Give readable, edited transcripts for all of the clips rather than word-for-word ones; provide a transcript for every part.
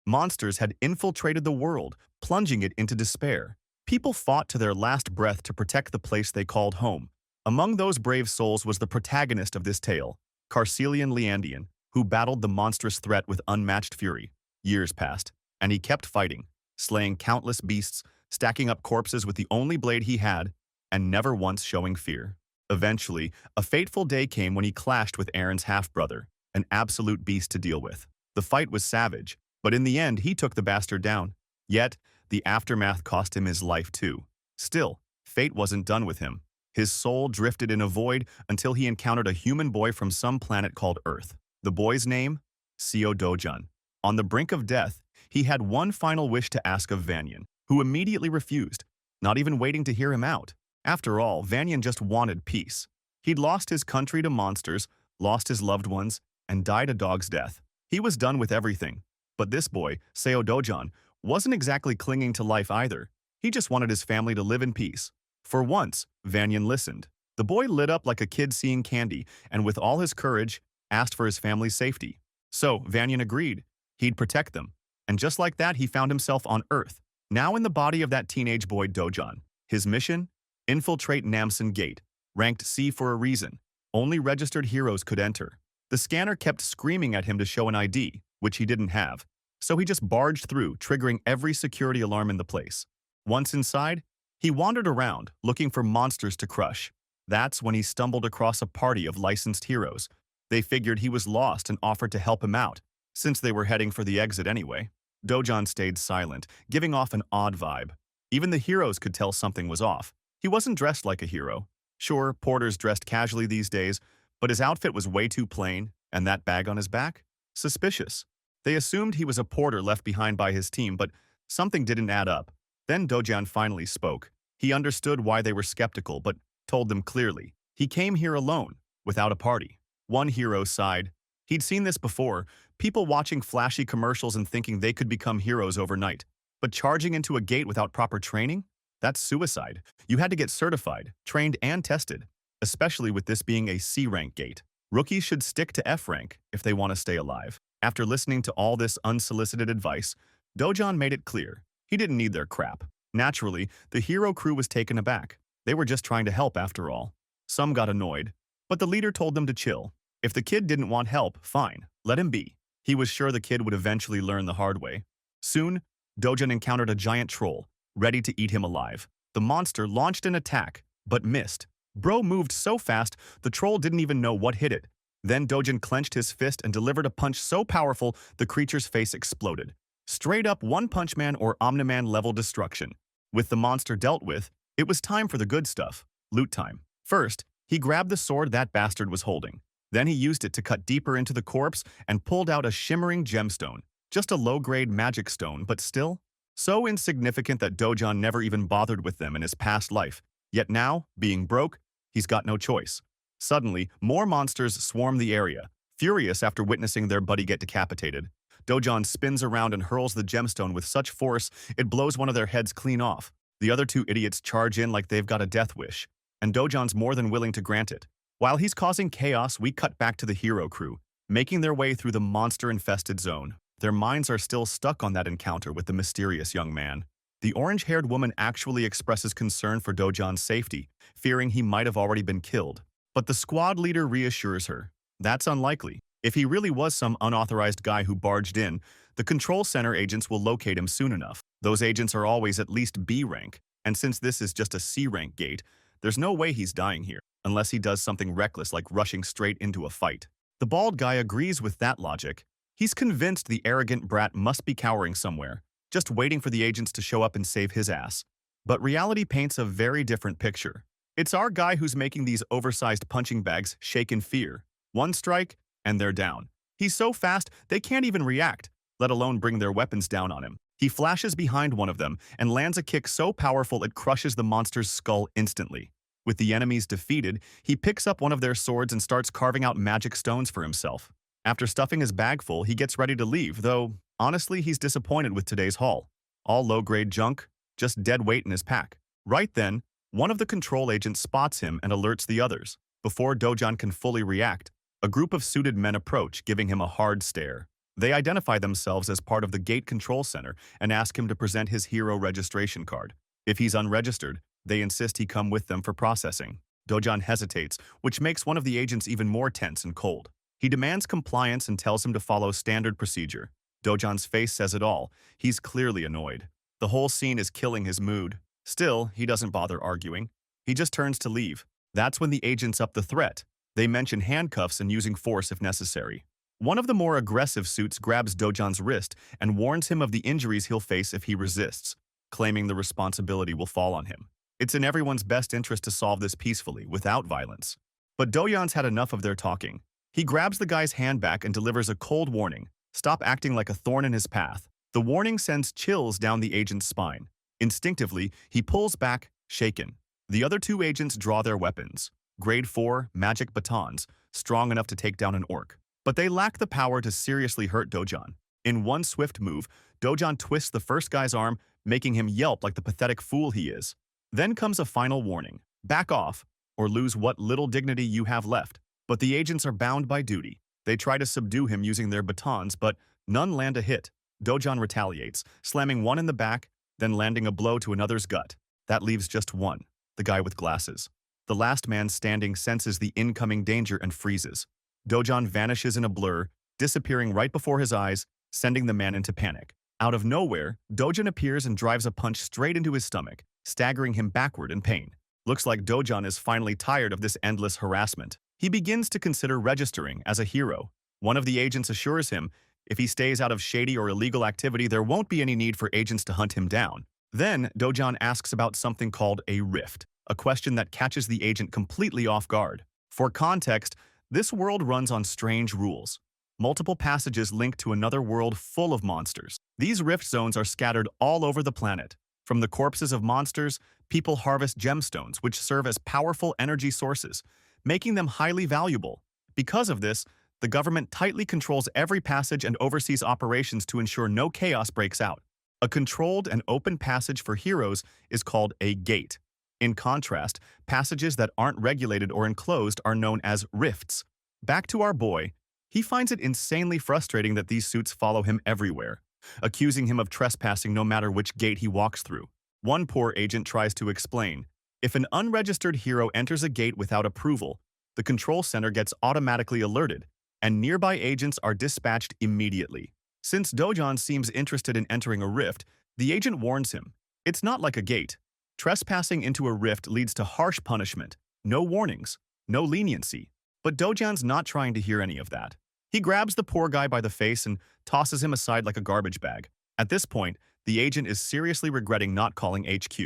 Monsters had infiltrated the world, plunging it into despair. People fought to their last breath to protect the place they called home. Among those brave souls was the protagonist of this tale, Carcelian Leandian, who battled the monstrous threat with unmatched fury. Years passed, and he kept fighting, slaying countless beasts, stacking up corpses with the only blade he had, and never once showing fear. Eventually, a fateful day came when he clashed with Aaron's half-brother, an absolute beast to deal with. The fight was savage, but in the end he took the bastard down. Yet, the aftermath cost him his life too. Still, fate wasn't done with him. His soul drifted in a void until he encountered a human boy from some planet called Earth. The boy's name? Dojan. On the brink of death, he had one final wish to ask of Vanyan, who immediately refused, not even waiting to hear him out. After all, Vanyan just wanted peace. He'd lost his country to monsters, lost his loved ones, and died a dog's death. He was done with everything. But this boy, Dojan, wasn't exactly clinging to life either. He just wanted his family to live in peace. For once, Vanyan listened. The boy lit up like a kid seeing candy, and with all his courage, asked for his family's safety. So, Vanyan agreed. He'd protect them. And just like that, he found himself on Earth, now in the body of that teenage boy Dojan. His mission? Infiltrate Namson Gate, ranked C for a reason. Only registered heroes could enter. The scanner kept screaming at him to show an ID, which he didn't have. So he just barged through, triggering every security alarm in the place. Once inside, he wandered around, looking for monsters to crush. That's when he stumbled across a party of licensed heroes. They figured he was lost and offered to help him out, since they were heading for the exit anyway. Dojan stayed silent, giving off an odd vibe. Even the heroes could tell something was off. He wasn't dressed like a hero. Sure, porters dressed casually these days, but his outfit was way too plain, and that bag on his back? Suspicious. They assumed he was a porter left behind by his team, but something didn't add up. Then Dojan finally spoke. He understood why they were skeptical, but told them clearly. He came here alone, without a party. One hero sighed. He'd seen this before, people watching flashy commercials and thinking they could become heroes overnight. But charging into a gate without proper training? That's suicide. You had to get certified, trained, and tested, especially with this being a C-rank gate. Rookies should stick to F-rank if they want to stay alive. After listening to all this unsolicited advice, Dojan made it clear he didn't need their crap. Naturally, the hero crew was taken aback. They were just trying to help after all. Some got annoyed, but the leader told them to chill. If the kid didn't want help, fine, let him be. He was sure the kid would eventually learn the hard way. Soon, Dojan encountered a giant troll, ready to eat him alive. The monster launched an attack, but missed. Bro moved so fast, the troll didn't even know what hit it. Then Dojan clenched his fist and delivered a punch so powerful the creature's face exploded. Straight up One Punch Man or Omni-Man level destruction. With the monster dealt with, it was time for the good stuff. Loot time. First, he grabbed the sword that bastard was holding. Then he used it to cut deeper into the corpse and pulled out a shimmering gemstone. Just a low-grade magic stone, but still so insignificant that Dojan never even bothered with them in his past life. Yet now, being broke, he's got no choice. Suddenly, more monsters swarm the area. Furious after witnessing their buddy get decapitated, Dojan spins around and hurls the gemstone with such force it blows one of their heads clean off. The other two idiots charge in like they've got a death wish, and Dojan's more than willing to grant it. While he's causing chaos, we cut back to the hero crew, making their way through the monster-infested zone. Their minds are still stuck on that encounter with the mysterious young man. The orange-haired woman actually expresses concern for Dojan's safety, fearing he might have already been killed. But the squad leader reassures her. That's unlikely. If he really was some unauthorized guy who barged in, the control center agents will locate him soon enough. Those agents are always at least B rank, and since this is just a C rank gate, there's no way he's dying here, unless he does something reckless like rushing straight into a fight. The bald guy agrees with that logic. He's convinced the arrogant brat must be cowering somewhere, just waiting for the agents to show up and save his ass. But reality paints a very different picture. It's our guy who's making these oversized punching bags shake in fear. One strike, and they're down. He's so fast, they can't even react, let alone bring their weapons down on him. He flashes behind one of them and lands a kick so powerful it crushes the monster's skull instantly. With the enemies defeated, he picks up one of their swords and starts carving out magic stones for himself. After stuffing his bag full, he gets ready to leave, though, honestly, he's disappointed with today's haul. All low-grade junk, just dead weight in his pack. Right then, one of the control agents spots him and alerts the others. Before Dojan can fully react, a group of suited men approach, giving him a hard stare. They identify themselves as part of the gate control center and ask him to present his hero registration card. If he's unregistered, they insist he come with them for processing. Dojan hesitates, which makes one of the agents even more tense and cold. He demands compliance and tells him to follow standard procedure. Dojan's face says it all. He's clearly annoyed. The whole scene is killing his mood. Still, he doesn't bother arguing. He just turns to leave. That's when the agents up the threat. They mention handcuffs and using force if necessary. One of the more aggressive suits grabs Dojan's wrist and warns him of the injuries he'll face if he resists, claiming the responsibility will fall on him. It's in everyone's best interest to solve this peacefully, without violence. But Dojan's had enough of their talking. He grabs the guy's hand back and delivers a cold warning. Stop acting like a thorn in his path. The warning sends chills down the agent's spine. Instinctively, he pulls back, shaken. The other two agents draw their weapons. Grade 4 magic batons, strong enough to take down an orc. But they lack the power to seriously hurt Dojan. In one swift move, Dojan twists the first guy's arm, making him yelp like the pathetic fool he is. Then comes a final warning. Back off, or lose what little dignity you have left. But the agents are bound by duty. They try to subdue him using their batons, but none land a hit. Dojan retaliates, slamming one in the back, then landing a blow to another's gut. That leaves just one, the guy with glasses. The last man standing senses the incoming danger and freezes. Dojan vanishes in a blur, disappearing right before his eyes, sending the man into panic. Out of nowhere, Dojan appears and drives a punch straight into his stomach, staggering him backward in pain. Looks like Dojan is finally tired of this endless harassment. He begins to consider registering as a hero. One of the agents assures him, if he stays out of shady or illegal activity, there won't be any need for agents to hunt him down. Then, Dojan asks about something called a rift, a question that catches the agent completely off guard. For context, this world runs on strange rules. Multiple passages link to another world full of monsters. These rift zones are scattered all over the planet. From the corpses of monsters, people harvest gemstones, which serve as powerful energy sources, making them highly valuable. Because of this, the government tightly controls every passage and oversees operations to ensure no chaos breaks out. A controlled and open passage for heroes is called a gate. In contrast, passages that aren't regulated or enclosed are known as rifts. Back to our boy, he finds it insanely frustrating that these suits follow him everywhere, accusing him of trespassing no matter which gate he walks through. One poor agent tries to explain, if an unregistered hero enters a gate without approval, the control center gets automatically alerted, and nearby agents are dispatched immediately. Since Dojan seems interested in entering a rift, the agent warns him, it's not like a gate. Trespassing into a rift leads to harsh punishment, no warnings, no leniency. But Dojan's not trying to hear any of that. He grabs the poor guy by the face and tosses him aside like a garbage bag. At this point, the agent is seriously regretting not calling HQ.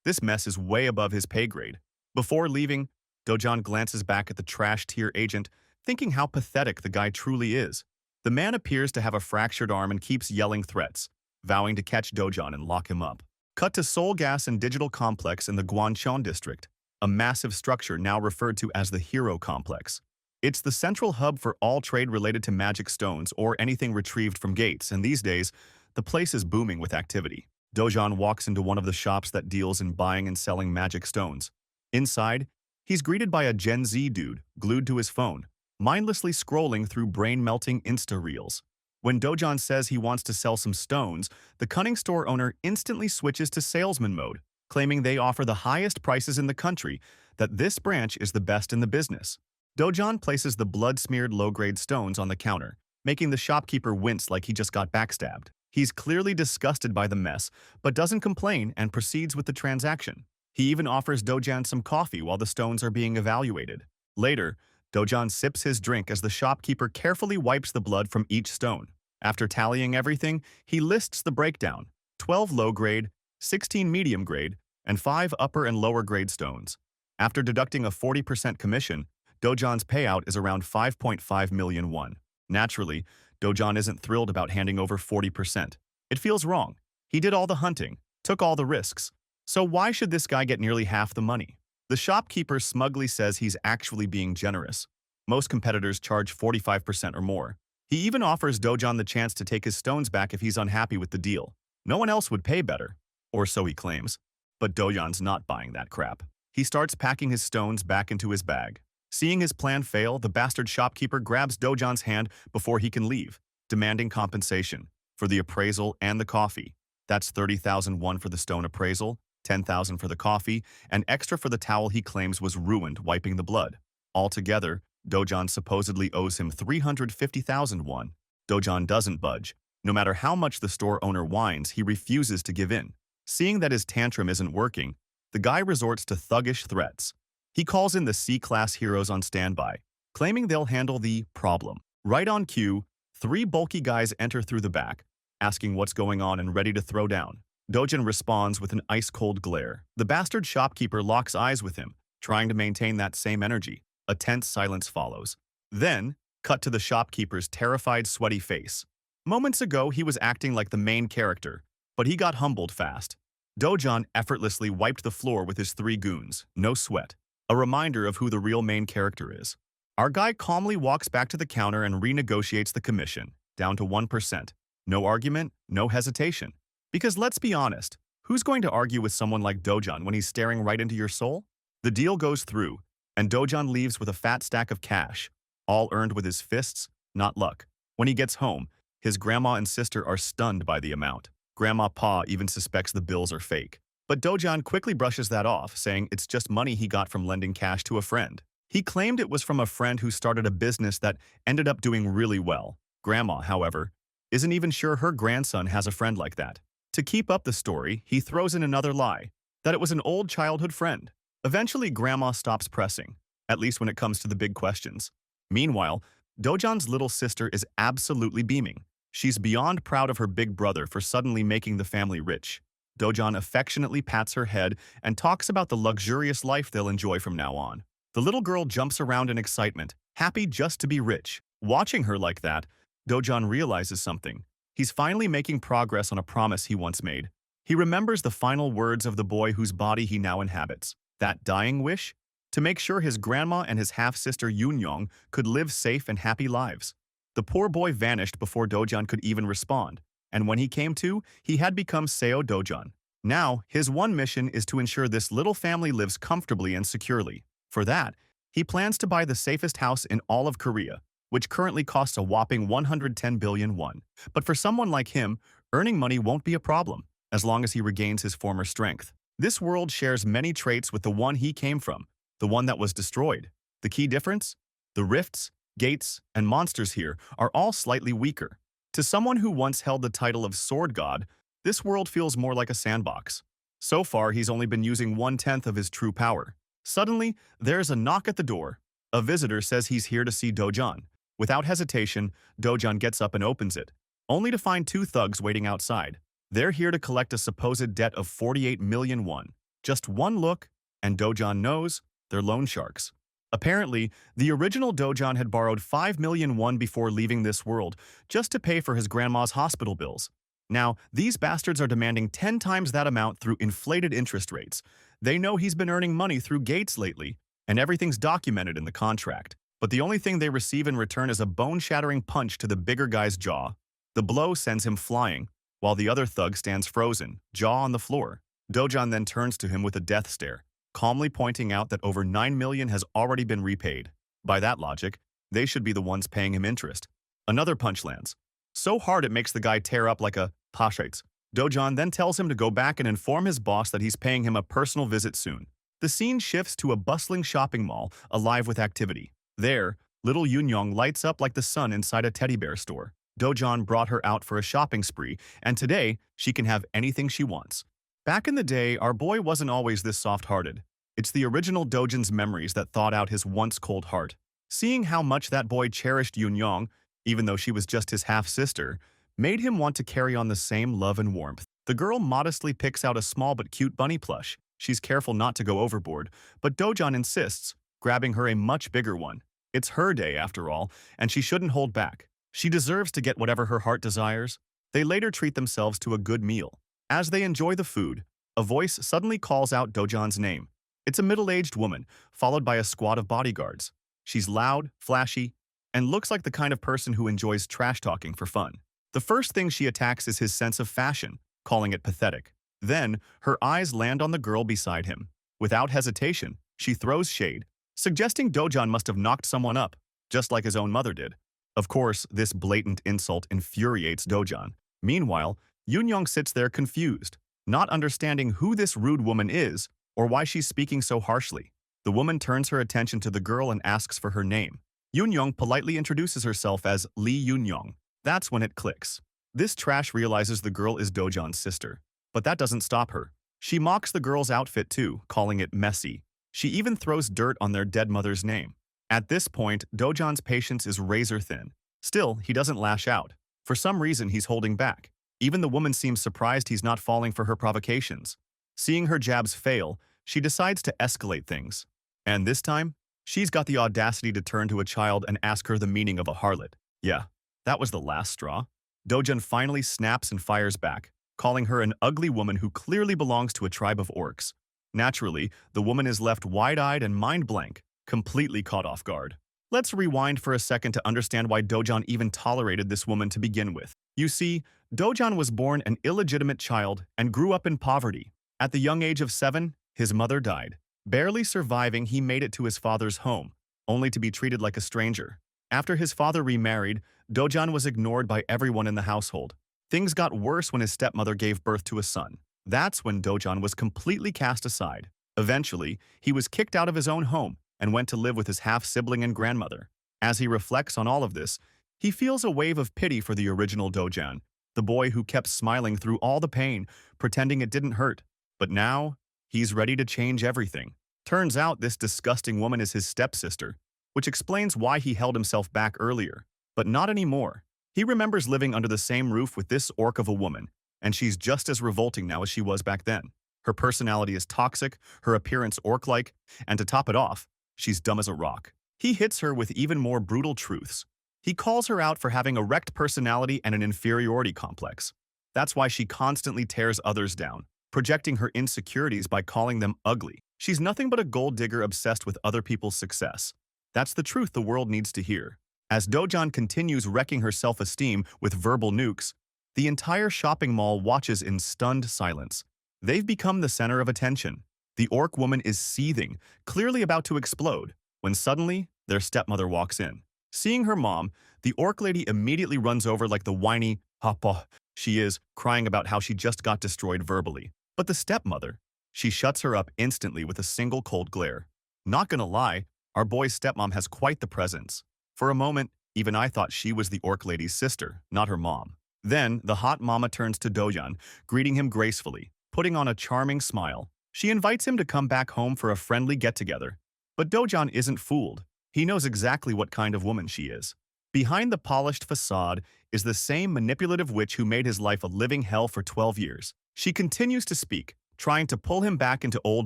This mess is way above his pay grade. Before leaving, Dojan glances back at the trash-tier agent, thinking how pathetic the guy truly is. The man appears to have a fractured arm and keeps yelling threats, vowing to catch Dojan and lock him up. Cut to Seoul Gas and Digital Complex in the Gwancheon district, a massive structure now referred to as the Hero Complex. It's the central hub for all trade related to magic stones or anything retrieved from gates, and these days, the place is booming with activity. Dojan walks into one of the shops that deals in buying and selling magic stones. Inside, he's greeted by a Gen Z dude glued to his phone, mindlessly scrolling through brain-melting Insta-reels. When Dojan says he wants to sell some stones, the cunning store owner instantly switches to salesman mode, claiming they offer the highest prices in the country, that this branch is the best in the business. Dojan places the blood-smeared low-grade stones on the counter, making the shopkeeper wince like he just got backstabbed. He's clearly disgusted by the mess, but doesn't complain and proceeds with the transaction. He even offers Dojan some coffee while the stones are being evaluated. Later, Dojan sips his drink as the shopkeeper carefully wipes the blood from each stone. After tallying everything, he lists the breakdown: 12 low-grade, 16 medium-grade, and 5 upper and lower-grade stones. After deducting a 40% commission, Dojan's payout is around 5.5 million won. Naturally, Dojan isn't thrilled about handing over 40%. It feels wrong. He did all the hunting, took all the risks. So why should this guy get nearly half the money? The shopkeeper smugly says he's actually being generous. Most competitors charge 45% or more. He even offers Dojan the chance to take his stones back if he's unhappy with the deal. No one else would pay better, or so he claims. But Dojan's not buying that crap. He starts packing his stones back into his bag. Seeing his plan fail, the bastard shopkeeper grabs Dojan's hand before he can leave. demanding compensation for the appraisal and the coffee. That's 30,000 won for the stone appraisal, 10,000 for the coffee, and extra for the towel he claims was ruined wiping the blood. Altogether, Dojan supposedly owes him 350,000 won. Dojan doesn't budge. No matter how much the store owner whines, he refuses to give in. Seeing that his tantrum isn't working, the guy resorts to thuggish threats. He calls in the C-class heroes on standby, claiming they'll handle the problem. Right on cue, 3 bulky guys enter through the back, asking what's going on and ready to throw down. Dojan responds with an ice-cold glare. The bastard shopkeeper locks eyes with him, trying to maintain that same energy. A tense silence follows. Then, cut to the shopkeeper's terrified, sweaty face. Moments ago, he was acting like the main character, but he got humbled fast. Dojan effortlessly wiped the floor with his 3 goons, no sweat. A reminder of who the real main character is. Our guy calmly walks back to the counter and renegotiates the commission, down to 1%. No argument, no hesitation. Because let's be honest, who's going to argue with someone like Dojan when he's staring right into your soul? The deal goes through, and Dojan leaves with a fat stack of cash, all earned with his fists, not luck. When he gets home, his grandma and sister are stunned by the amount. Grandma Pa even suspects the bills are fake. But Dojan quickly brushes that off, saying it's just money he got from lending cash to a friend. He claimed it was from a friend who started a business that ended up doing really well. Grandma, however, isn't even sure her grandson has a friend like that. To keep up the story, he throws in another lie, that it was an old childhood friend. Eventually, Grandma stops pressing, at least when it comes to the big questions. Meanwhile, Dojan's little sister is absolutely beaming. She's beyond proud of her big brother for suddenly making the family rich. Dojan affectionately pats her head and talks about the luxurious life they'll enjoy from now on. The little girl jumps around in excitement, happy just to be rich. Watching her like that, Dojan realizes something. He's finally making progress on a promise he once made. He remembers the final words of the boy whose body he now inhabits. That dying wish? To make sure his grandma and his half-sister Yunyong could live safe and happy lives. The poor boy vanished before Dojan could even respond, and when he came to, he had become Seo Dojan. Now, his one mission is to ensure this little family lives comfortably and securely. For that, he plans to buy the safest house in all of Korea, which currently costs a whopping 110 billion won. But for someone like him, earning money won't be a problem, as long as he regains his former strength. This world shares many traits with the one he came from, the one that was destroyed. The key difference? The rifts, gates, and monsters here are all slightly weaker. To someone who once held the title of Sword God, this world feels more like a sandbox. So far, he's only been using 1/10 of his true power. Suddenly, there's a knock at the door. A visitor says he's here to see Dojan. Without hesitation, Dojan gets up and opens it, only to find 2 thugs waiting outside. They're here to collect a supposed debt of 48 million won. Just one look, and Dojan knows they're loan sharks. Apparently, the original Dojan had borrowed 5 million won before leaving this world, just to pay for his grandma's hospital bills. Now, these bastards are demanding 10 times that amount through inflated interest rates. They know he's been earning money through gates lately, and everything's documented in the contract. But the only thing they receive in return is a bone-shattering punch to the bigger guy's jaw. The blow sends him flying, while the other thug stands frozen, jaw on the floor. Dojan then turns to him with a death stare, calmly pointing out that over 9 million has already been repaid. By that logic, they should be the ones paying him interest. Another punch lands, so hard it makes the guy tear up like a pashates. Dojan then tells him to go back and inform his boss that he's paying him a personal visit soon. The scene shifts to a bustling shopping mall, alive with activity. There, little Yunyong lights up like the sun inside a teddy bear store. Dojan brought her out for a shopping spree, and today, she can have anything she wants. Back in the day, our boy wasn't always this soft-hearted. It's the original Dojan's memories that thawed out his once cold heart. Seeing how much that boy cherished Yunyong, even though she was just his half-sister, made him want to carry on the same love and warmth. The girl modestly picks out a small but cute bunny plush. She's careful not to go overboard, but Dojan insists, grabbing her a much bigger one. It's her day, after all, and she shouldn't hold back. She deserves to get whatever her heart desires. They later treat themselves to a good meal. As they enjoy the food, a voice suddenly calls out Dojan's name. It's a middle-aged woman, followed by a squad of bodyguards. She's loud, flashy, and looks like the kind of person who enjoys trash-talking for fun. The first thing she attacks is his sense of fashion, calling it pathetic. Then, her eyes land on the girl beside him. Without hesitation, she throws shade, suggesting Dojan must have knocked someone up, just like his own mother did. Of course, this blatant insult infuriates Dojan. Meanwhile, Yoon sits there confused, not understanding who this rude woman is or why she's speaking so harshly. The woman turns her attention to the girl and asks for her name. Yoon politely introduces herself as Lee Yoon. That's when it clicks. This trash realizes the girl is Dojan's sister. But that doesn't stop her. She mocks the girl's outfit too, calling it messy. She even throws dirt on their dead mother's name. At this point, Dojan's patience is razor thin. Still, he doesn't lash out. For some reason, he's holding back. Even the woman seems surprised he's not falling for her provocations. Seeing her jabs fail, she decides to escalate things. And this time, she's got the audacity to turn to a child and ask her the meaning of a harlot. Yeah, that was the last straw. Dojan finally snaps and fires back, calling her an ugly woman who clearly belongs to a tribe of orcs. Naturally, the woman is left wide-eyed and mind-blank, completely caught off guard. Let's rewind for a second to understand why Dojan even tolerated this woman to begin with. You see, Dojan was born an illegitimate child and grew up in poverty. At the young age of 7, his mother died. Barely surviving, he made it to his father's home, only to be treated like a stranger. After his father remarried, Dojan was ignored by everyone in the household. Things got worse when his stepmother gave birth to a son. That's when Dojan was completely cast aside. Eventually, he was kicked out of his own home and went to live with his half-sibling and grandmother. As he reflects on all of this, he feels a wave of pity for the original Dojan, the boy who kept smiling through all the pain, pretending it didn't hurt. But now, he's ready to change everything. Turns out this disgusting woman is his stepsister, which explains why he held himself back earlier. But not anymore. He remembers living under the same roof with this orc of a woman, and she's just as revolting now as she was back then. Her personality is toxic, her appearance orc-like, and to top it off, she's dumb as a rock. He hits her with even more brutal truths. He calls her out for having a wrecked personality and an inferiority complex. That's why she constantly tears others down, projecting her insecurities by calling them ugly. She's nothing but a gold digger obsessed with other people's success. That's the truth the world needs to hear. As Dojan continues wrecking her self-esteem with verbal nukes, the entire shopping mall watches in stunned silence. They've become the center of attention. The orc woman is seething, clearly about to explode, when suddenly, their stepmother walks in. Seeing her mom, the orc lady immediately runs over like the whiny papa she is, crying about how she just got destroyed verbally. But the stepmother, she shuts her up instantly with a single cold glare. Not gonna lie, our boy's stepmom has quite the presence. For a moment, even I thought she was the orc lady's sister, not her mom. Then, the hot mama turns to Dojan, greeting him gracefully, putting on a charming smile. She invites him to come back home for a friendly get-together. But Dojan isn't fooled. He knows exactly what kind of woman she is. Behind the polished facade is the same manipulative witch who made his life a living hell for 12 years. She continues to speak, trying to pull him back into old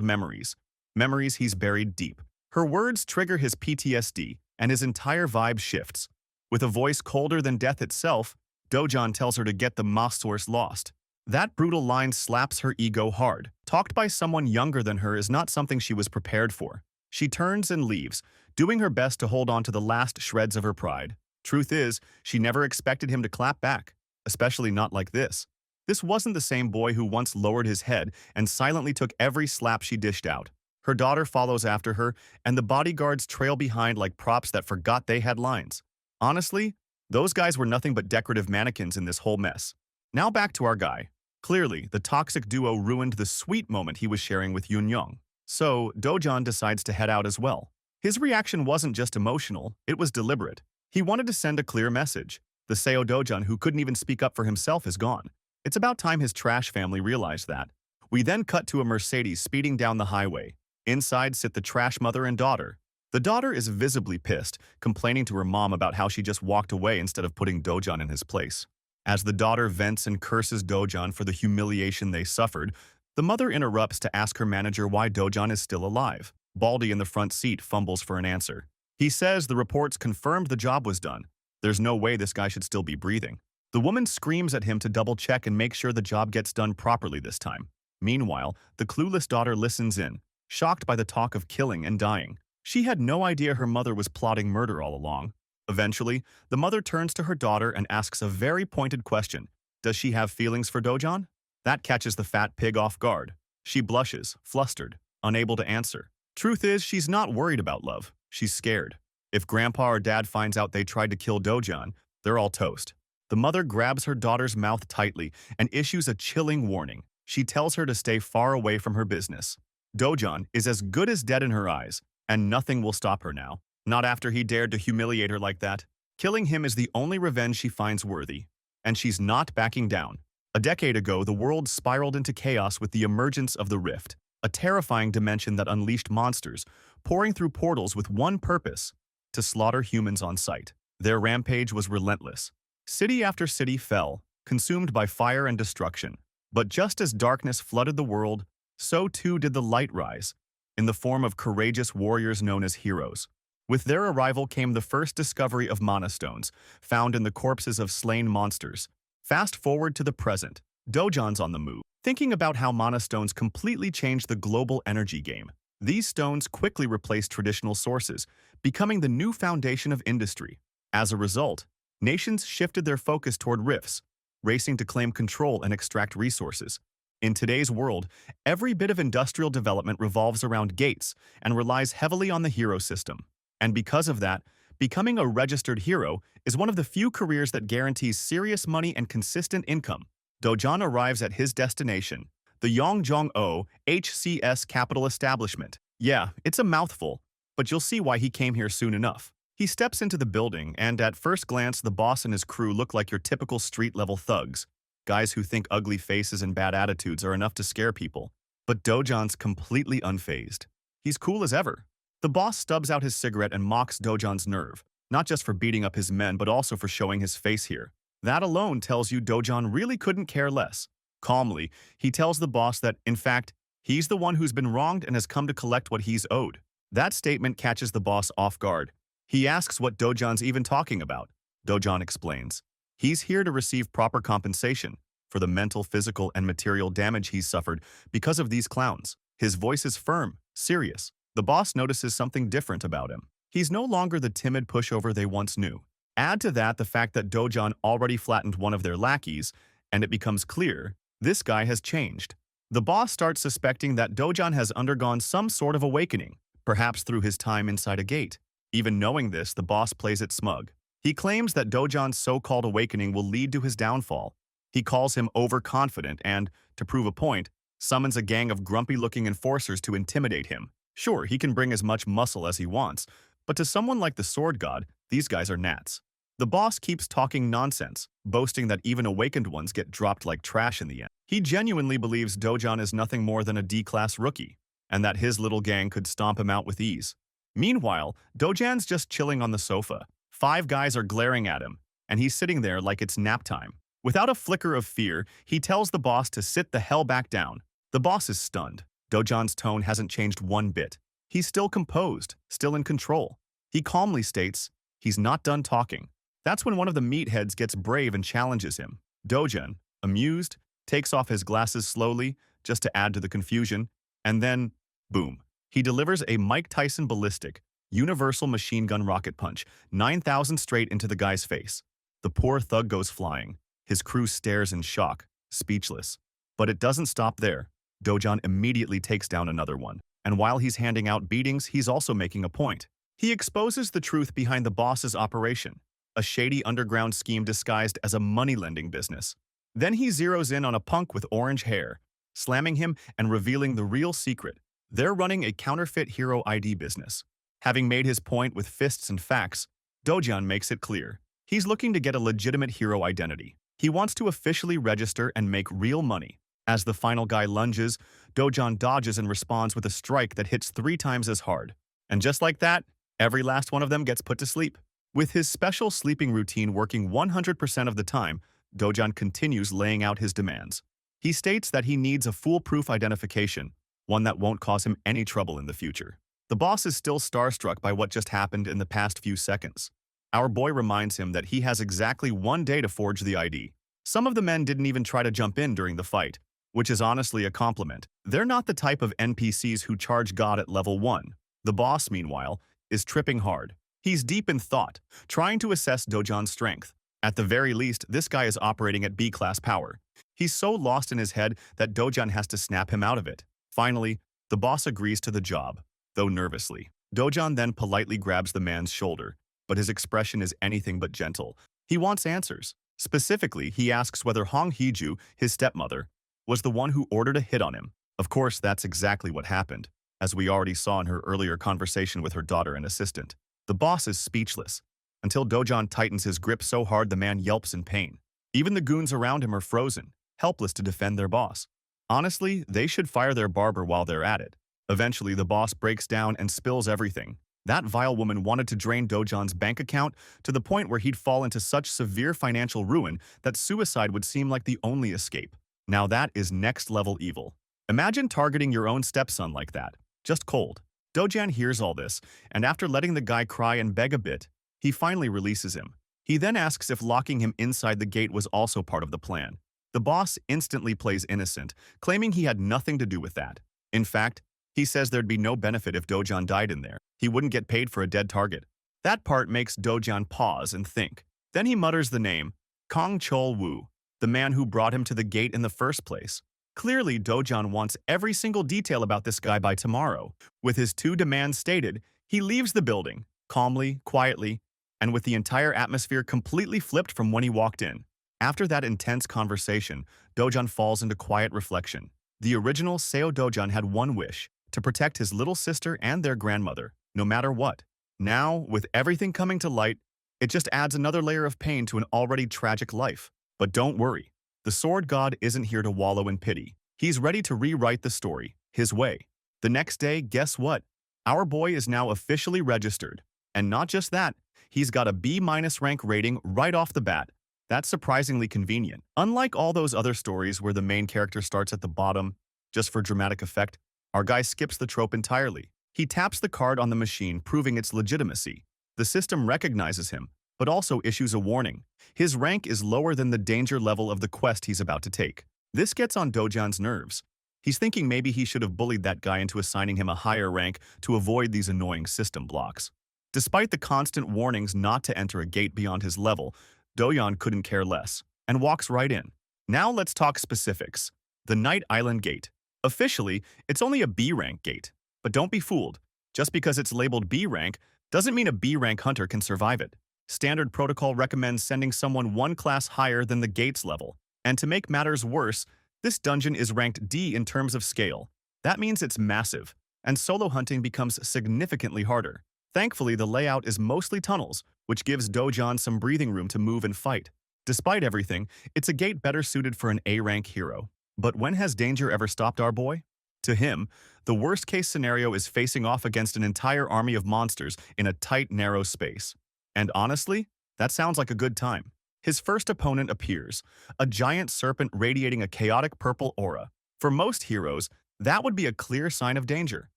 memories. Memories he's buried deep. Her words trigger his PTSD, and his entire vibe shifts. With a voice colder than death itself, Dojan tells her to get the Master's lost. That brutal line slaps her ego hard. Talked by someone younger than her is not something she was prepared for. She turns and leaves, doing her best to hold on to the last shreds of her pride. Truth is, she never expected him to clap back, especially not like this. This wasn't the same boy who once lowered his head and silently took every slap she dished out. Her daughter follows after her, and the bodyguards trail behind like props that forgot they had lines. Honestly, those guys were nothing but decorative mannequins in this whole mess. Now back to our guy. Clearly, the toxic duo ruined the sweet moment he was sharing with Yoon. So, Dojan decides to head out as well. His reaction wasn't just emotional, it was deliberate. He wanted to send a clear message. The Seo Dojan who couldn't even speak up for himself is gone. It's about time his trash family realized that. We then cut to a Mercedes speeding down the highway. Inside sit the trash mother and daughter. The daughter is visibly pissed, complaining to her mom about how she just walked away instead of putting Dojan in his place. As the daughter vents and curses Dojan for the humiliation they suffered, the mother interrupts to ask her manager why Dojan is still alive. Baldy in the front seat fumbles for an answer. He says the reports confirmed the job was done. There's no way this guy should still be breathing. The woman screams at him to double-check and make sure the job gets done properly this time. Meanwhile, the clueless daughter listens in, shocked by the talk of killing and dying. She had no idea her mother was plotting murder all along. Eventually, the mother turns to her daughter and asks a very pointed question. Does she have feelings for Dojan? That catches the fat pig off guard. She blushes, flustered, unable to answer. Truth is, she's not worried about love. She's scared. If grandpa or dad finds out they tried to kill Dojan, they're all toast. The mother grabs her daughter's mouth tightly and issues a chilling warning. She tells her to stay far away from her business. Dojan is as good as dead in her eyes, and nothing will stop her now. Not after he dared to humiliate her like that. Killing him is the only revenge she finds worthy. And she's not backing down. A decade ago, the world spiraled into chaos with the emergence of the Rift, a terrifying dimension that unleashed monsters, pouring through portals with one purpose: to slaughter humans on sight. Their rampage was relentless. City after city fell, consumed by fire and destruction. But just as darkness flooded the world, so too did the light rise, in the form of courageous warriors known as heroes. With their arrival came the first discovery of mana stones, found in the corpses of slain monsters. Fast forward to the present, Dojan's on the move, thinking about how mana stones completely changed the global energy game. These stones quickly replaced traditional sources, becoming the new foundation of industry. As a result, nations shifted their focus toward rifts, racing to claim control and extract resources. In today's world, every bit of industrial development revolves around gates and relies heavily on the hero system. And because of that, becoming a registered hero is one of the few careers that guarantees serious money and consistent income. Dojan arrives at his destination, the Yongjong-o HCS Capital Establishment. Yeah, it's a mouthful, but you'll see why he came here soon enough. He steps into the building, and at first glance, the boss and his crew look like your typical street-level thugs, guys who think ugly faces and bad attitudes are enough to scare people. But Dojan's completely unfazed. He's cool as ever. The boss stubs out his cigarette and mocks Dojan's nerve, not just for beating up his men but also for showing his face here. That alone tells you Dojan really couldn't care less. Calmly, he tells the boss that, in fact, he's the one who's been wronged and has come to collect what he's owed. That statement catches the boss off guard. He asks what Dojan's even talking about. Dojan explains. He's here to receive proper compensation for the mental, physical, and material damage he's suffered because of these clowns. His voice is firm, serious. The boss notices something different about him. He's no longer the timid pushover they once knew. Add to that the fact that Dojan already flattened one of their lackeys, and it becomes clear this guy has changed. The boss starts suspecting that Dojan has undergone some sort of awakening, perhaps through his time inside a gate. Even knowing this, the boss plays it smug. He claims that Dojan's so-called awakening will lead to his downfall. He calls him overconfident and, to prove a point, summons a gang of grumpy-looking enforcers to intimidate him. Sure, he can bring as much muscle as he wants, but to someone like the Sword God, these guys are gnats. The boss keeps talking nonsense, boasting that even awakened ones get dropped like trash in the end. He genuinely believes Dojan is nothing more than a D-class rookie, and that his little gang could stomp him out with ease. Meanwhile, Dojan's just chilling on the sofa. 5 guys are glaring at him, and he's sitting there like it's nap time. Without a flicker of fear, he tells the boss to sit the hell back down. The boss is stunned. Dojan's tone hasn't changed one bit. He's still composed, still in control. He calmly states he's not done talking. That's when one of the meatheads gets brave and challenges him. Dojan, amused, takes off his glasses slowly, just to add to the confusion, and then, boom. He delivers a Mike Tyson ballistic, universal machine gun rocket punch, 9,000 straight into the guy's face. The poor thug goes flying. His crew stares in shock, speechless. But it doesn't stop there. Dojan immediately takes down another one. And while he's handing out beatings, he's also making a point. He exposes the truth behind the boss's operation, a shady underground scheme disguised as a money-lending business. Then he zeroes in on a punk with orange hair, slamming him and revealing the real secret. They're running a counterfeit hero ID business. Having made his point with fists and facts, Dojan makes it clear. He's looking to get a legitimate hero identity. He wants to officially register and make real money. As the final guy lunges, Dojan dodges and responds with a strike that hits 3 times as hard. And just like that, every last one of them gets put to sleep. With his special sleeping routine working 100% of the time, Dojan continues laying out his demands. He states that he needs a foolproof identification, one that won't cause him any trouble in the future. The boss is still starstruck by what just happened in the past few seconds. Our boy reminds him that he has exactly 1 day to forge the ID. Some of the men didn't even try to jump in during the fight, which is honestly a compliment. They're not the type of NPCs who charge God at level 1. The boss, meanwhile, is tripping hard. He's deep in thought, trying to assess Dojan's strength. At the very least, this guy is operating at B-class power. He's so lost in his head that Dojan has to snap him out of it. Finally, the boss agrees to the job, though nervously. Dojan then politely grabs the man's shoulder, but his expression is anything but gentle. He wants answers. Specifically, he asks whether Hong Heju, his stepmother, was the one who ordered a hit on him. Of course, that's exactly what happened, as we already saw in her earlier conversation with her daughter and assistant. The boss is speechless, until Dojan tightens his grip so hard the man yelps in pain. Even the goons around him are frozen, helpless to defend their boss. Honestly, they should fire their barber while they're at it. Eventually, the boss breaks down and spills everything. That vile woman wanted to drain Dojan's bank account to the point where he'd fall into such severe financial ruin that suicide would seem like the only escape. Now that is next-level evil. Imagine targeting your own stepson like that. Just cold. Dojan hears all this, and after letting the guy cry and beg a bit, he finally releases him. He then asks if locking him inside the gate was also part of the plan. The boss instantly plays innocent, claiming he had nothing to do with that. In fact, he says there'd be no benefit if Dojan died in there. He wouldn't get paid for a dead target. That part makes Dojan pause and think. Then he mutters the name, Kong Chol Wu, the man who brought him to the gate in the first place. Clearly, Dojan wants every single detail about this guy by tomorrow. With his two demands stated, he leaves the building, calmly, quietly, and with the entire atmosphere completely flipped from when he walked in. After that intense conversation, Dojan falls into quiet reflection. The original Seo Dojan had one wish, to protect his little sister and their grandmother, no matter what. Now, with everything coming to light, it just adds another layer of pain to an already tragic life. But don't worry, the Sword God isn't here to wallow in pity. He's ready to rewrite the story, his way. The next day, guess what? Our boy is now officially registered. And not just that, he's got a B- rank rating right off the bat. That's surprisingly convenient. Unlike all those other stories where the main character starts at the bottom, just for dramatic effect, our guy skips the trope entirely. He taps the card on the machine, proving its legitimacy. The system recognizes him, but also issues a warning. His rank is lower than the danger level of the quest he's about to take. This gets on Dojan's nerves. He's thinking maybe he should have bullied that guy into assigning him a higher rank to avoid these annoying system blocks. Despite the constant warnings not to enter a gate beyond his level, Dojan couldn't care less, and walks right in. Now let's talk specifics. The Night Island Gate. Officially, it's only a B-rank gate. But don't be fooled. Just because it's labeled B-rank doesn't mean a B-rank hunter can survive it. Standard protocol recommends sending someone one class higher than the gate's level. And to make matters worse, this dungeon is ranked D in terms of scale. That means it's massive, and solo hunting becomes significantly harder. Thankfully, the layout is mostly tunnels, which gives Dojan some breathing room to move and fight. Despite everything, it's a gate better suited for an A-rank hero. But when has danger ever stopped our boy? To him, the worst-case scenario is facing off against an entire army of monsters in a tight, narrow space. And honestly, that sounds like a good time. His first opponent appears, a giant serpent radiating a chaotic purple aura. For most heroes, that would be a clear sign of danger.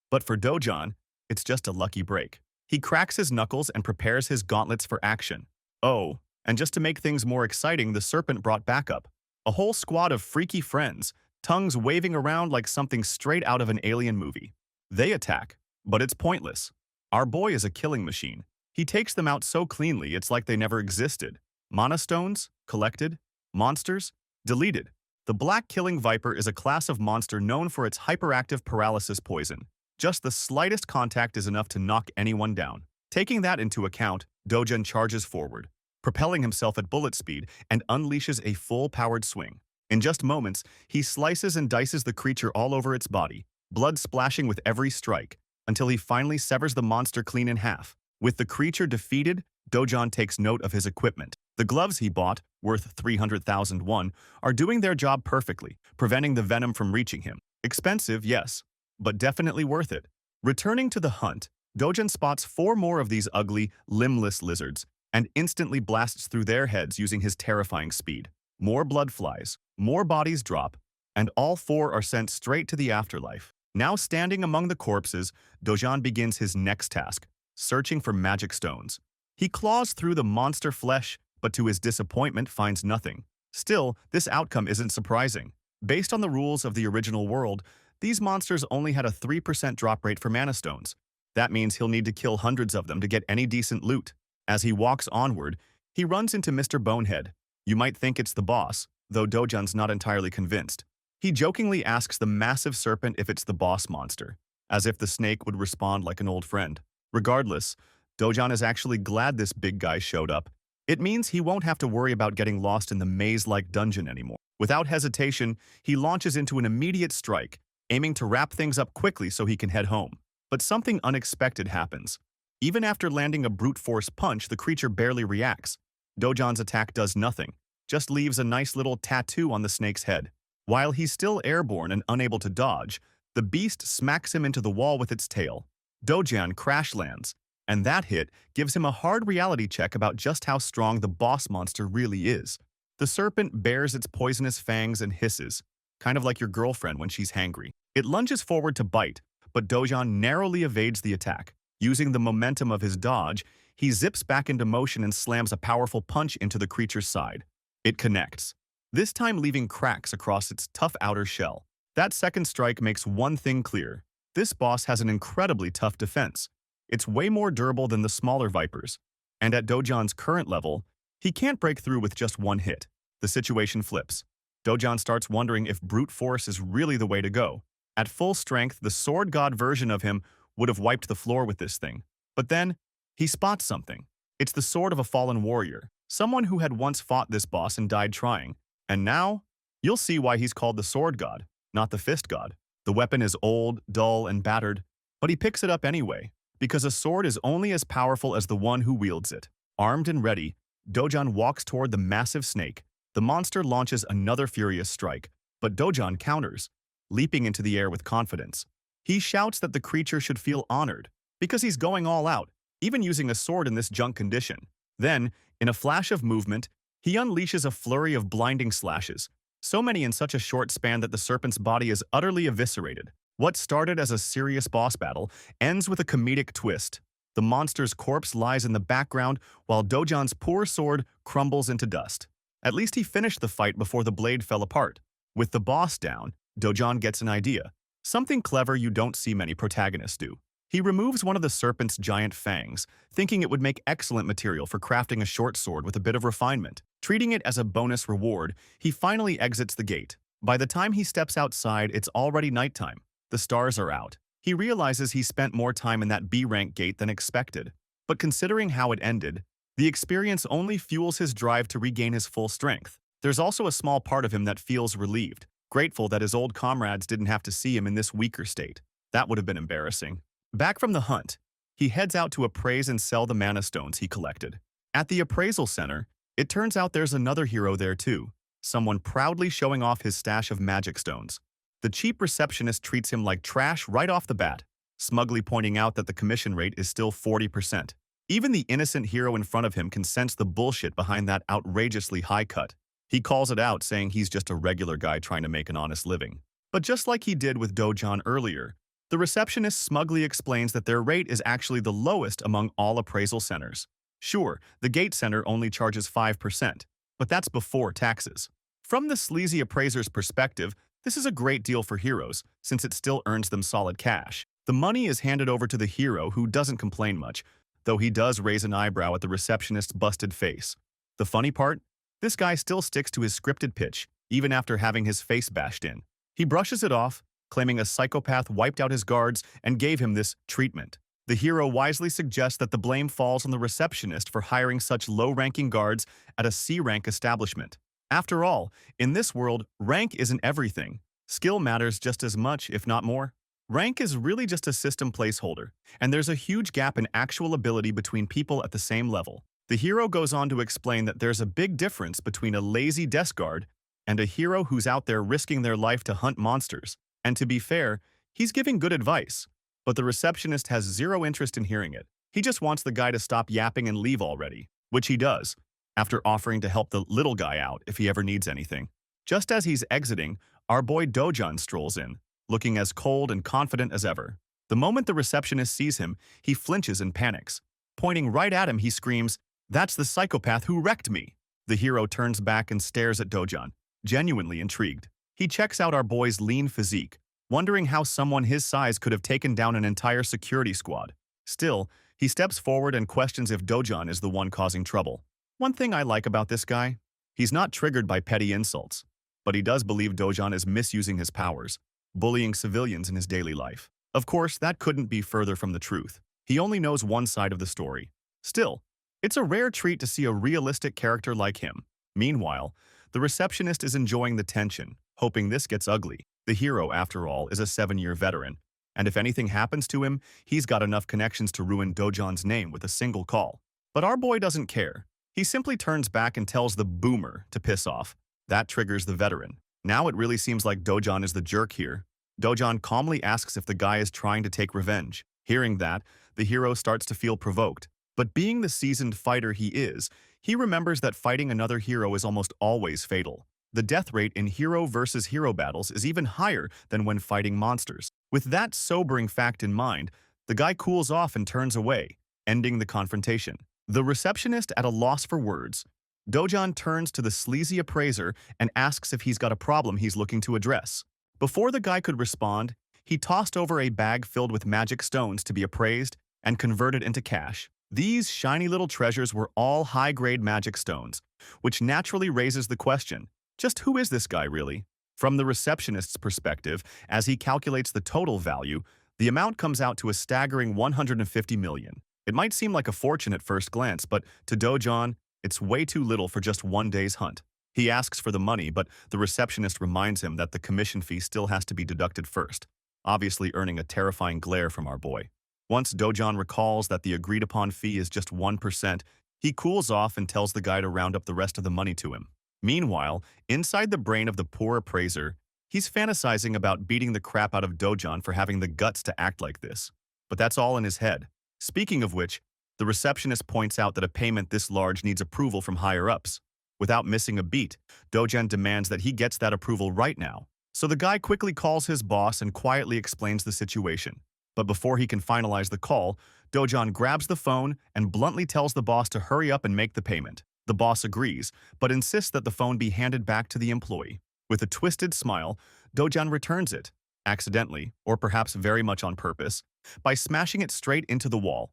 But for Dojan, it's just a lucky break. He cracks his knuckles and prepares his gauntlets for action. Oh, and just to make things more exciting, the serpent brought backup. A whole squad of freaky friends, tongues waving around like something straight out of an alien movie. They attack, but it's pointless. Our boy is a killing machine. He takes them out so cleanly it's like they never existed. Mana stones, collected. Monsters, deleted. The Black Killing Viper is a class of monster known for its hyperactive paralysis poison. Just the slightest contact is enough to knock anyone down. Taking that into account, Dojan charges forward, propelling himself at bullet speed and unleashes a full-powered swing. In just moments, he slices and dices the creature all over its body, blood splashing with every strike, until he finally severs the monster clean in half. With the creature defeated, Dojan takes note of his equipment. The gloves he bought, worth 300,000 won, are doing their job perfectly, preventing the venom from reaching him. Expensive, yes, but definitely worth it. Returning to the hunt, Dojan spots 4 more of these ugly, limbless lizards and instantly blasts through their heads using his terrifying speed. More blood flies, more bodies drop, and all 4 are sent straight to the afterlife. Now standing among the corpses, Dojan begins his next task, searching for magic stones. He claws through the monster flesh, but to his disappointment finds nothing. Still, this outcome isn't surprising. Based on the rules of the original world, these monsters only had a 3% drop rate for mana stones. That means he'll need to kill hundreds of them to get any decent loot. As he walks onward, he runs into Mr. Bonehead. You might think it's the boss, though Dojan's not entirely convinced. He jokingly asks the massive serpent if it's the boss monster. as if the snake would respond like an old friend. Regardless, Dojan is actually glad this big guy showed up. It means he won't have to worry about getting lost in the maze-like dungeon anymore. Without hesitation, he launches into an immediate strike, aiming to wrap things up quickly so he can head home. But something unexpected happens. Even after landing a brute force punch, the creature barely reacts. Dojan's attack does nothing, just leaves a nice little tattoo on the snake's head. While he's still airborne and unable to dodge, the beast smacks him into the wall with its tail. Dojan crash lands, and that hit gives him a hard reality check about just how strong the boss monster really is. The serpent bares its poisonous fangs and hisses, kind of like your girlfriend when she's hangry. It lunges forward to bite, but Dojan narrowly evades the attack. Using the momentum of his dodge, he zips back into motion and slams a powerful punch into the creature's side. It connects, this time leaving cracks across its tough outer shell. That second strike makes one thing clear. This boss has an incredibly tough defense. It's way more durable than the smaller vipers. And at Dojan's current level, he can't break through with just one hit. The situation flips. Dojan starts wondering if brute force is really the way to go. At full strength, the sword god version of him would have wiped the floor with this thing. But then, he spots something. It's the sword of a fallen warrior, someone who had once fought this boss and died trying. And now, you'll see why he's called the sword god, not the fist god. The weapon is old, dull, and battered, but he picks it up anyway, because a sword is only as powerful as the one who wields it. Armed and ready, Dojan walks toward the massive snake. The monster launches another furious strike, but Dojan counters, leaping into the air with confidence. He shouts that the creature should feel honored, because he's going all out, even using a sword in this junk condition. Then, in a flash of movement, he unleashes a flurry of blinding slashes, so many in such a short span that the serpent's body is utterly eviscerated. What started as a serious boss battle ends with a comedic twist. The monster's corpse lies in the background while Dojan's poor sword crumbles into dust. At least he finished the fight before the blade fell apart. With the boss down, Dojan gets an idea. Something clever you don't see many protagonists do. He removes one of the serpent's giant fangs, thinking it would make excellent material for crafting a short sword with a bit of refinement. Treating it as a bonus reward, he finally exits the gate. By the time he steps outside, it's already nighttime. The stars are out. He realizes he spent more time in that B-rank gate than expected. But considering how it ended, the experience only fuels his drive to regain his full strength. There's also a small part of him that feels relieved, grateful that his old comrades didn't have to see him in this weaker state. That would have been embarrassing. Back from the hunt, he heads out to appraise and sell the mana stones he collected. At the appraisal center, it turns out there's another hero there too, someone proudly showing off his stash of magic stones. The cheap receptionist treats him like trash right off the bat, smugly pointing out that the commission rate is still 40%. Even the innocent hero in front of him can sense the bullshit behind that outrageously high cut. He calls it out, saying he's just a regular guy trying to make an honest living. But just like he did with Dojan earlier, the receptionist smugly explains that their rate is actually the lowest among all appraisal centers. Sure, the Gate Center only charges 5%, but that's before taxes. From the sleazy appraiser's perspective, this is a great deal for heroes, since it still earns them solid cash. The money is handed over to the hero, who doesn't complain much, though he does raise an eyebrow at the receptionist's busted face. The funny part? This guy still sticks to his scripted pitch, even after having his face bashed in. He brushes it off, claiming a psychopath wiped out his guards and gave him this treatment. The hero wisely suggests that the blame falls on the receptionist for hiring such low-ranking guards at a C-rank establishment. After all, in this world, rank isn't everything. Skill matters just as much, if not more. Rank is really just a system placeholder, and there's a huge gap in actual ability between people at the same level. The hero goes on to explain that there's a big difference between a lazy desk guard and a hero who's out there risking their life to hunt monsters. And to be fair, he's giving good advice, but the receptionist has zero interest in hearing it. He just wants the guy to stop yapping and leave already, which he does, after offering to help the little guy out if he ever needs anything. Just as he's exiting, our boy Dojan strolls in, looking as cold and confident as ever. The moment the receptionist sees him, he flinches and panics. Pointing right at him, he screams, "That's the psychopath who wrecked me!" The hero turns back and stares at Dojan, genuinely intrigued. He checks out our boy's lean physique, wondering how someone his size could have taken down an entire security squad. Still, he steps forward and questions if Dojan is the one causing trouble. One thing I like about this guy, he's not triggered by petty insults, but he does believe Dojan is misusing his powers, bullying civilians in his daily life. Of course, that couldn't be further from the truth. He only knows one side of the story. Still, it's a rare treat to see a realistic character like him. Meanwhile, the receptionist is enjoying the tension, hoping this gets ugly. The hero, after all, is a 7-year veteran, and if anything happens to him, he's got enough connections to ruin Dojan's name with a single call. But our boy doesn't care. He simply turns back and tells the boomer to piss off. That triggers the veteran. Now it really seems like Dojan is the jerk here. Dojan calmly asks if the guy is trying to take revenge. Hearing that, the hero starts to feel provoked. But being the seasoned fighter he is, he remembers that fighting another hero is almost always fatal. The death rate in hero versus hero battles is even higher than when fighting monsters. With that sobering fact in mind, the guy cools off and turns away, ending the confrontation. The receptionist at a loss for words, Dojan turns to the sleazy appraiser and asks if he's got a problem he's looking to address. Before the guy could respond, he tossed over a bag filled with magic stones to be appraised and converted into cash. These shiny little treasures were all high-grade magic stones, which naturally raises the question, just who is this guy really? From the receptionist's perspective, as he calculates the total value, the amount comes out to a staggering 150 million. It might seem like a fortune at first glance, but to Dojan, it's way too little for just one day's hunt. He asks for the money, but the receptionist reminds him that the commission fee still has to be deducted first, obviously earning a terrifying glare from our boy. Once Dojan recalls that the agreed-upon fee is just 1%, he cools off and tells the guy to round up the rest of the money to him. Meanwhile, inside the brain of the poor appraiser, he's fantasizing about beating the crap out of Dojan for having the guts to act like this. But that's all in his head. Speaking of which, the receptionist points out that a payment this large needs approval from higher-ups. Without missing a beat, Dojan demands that he gets that approval right now. So the guy quickly calls his boss and quietly explains the situation. But before he can finalize the call, Dojan grabs the phone and bluntly tells the boss to hurry up and make the payment. The boss agrees, but insists that the phone be handed back to the employee. With a twisted smile, Dojan returns it, accidentally, or perhaps very much on purpose, by smashing it straight into the wall.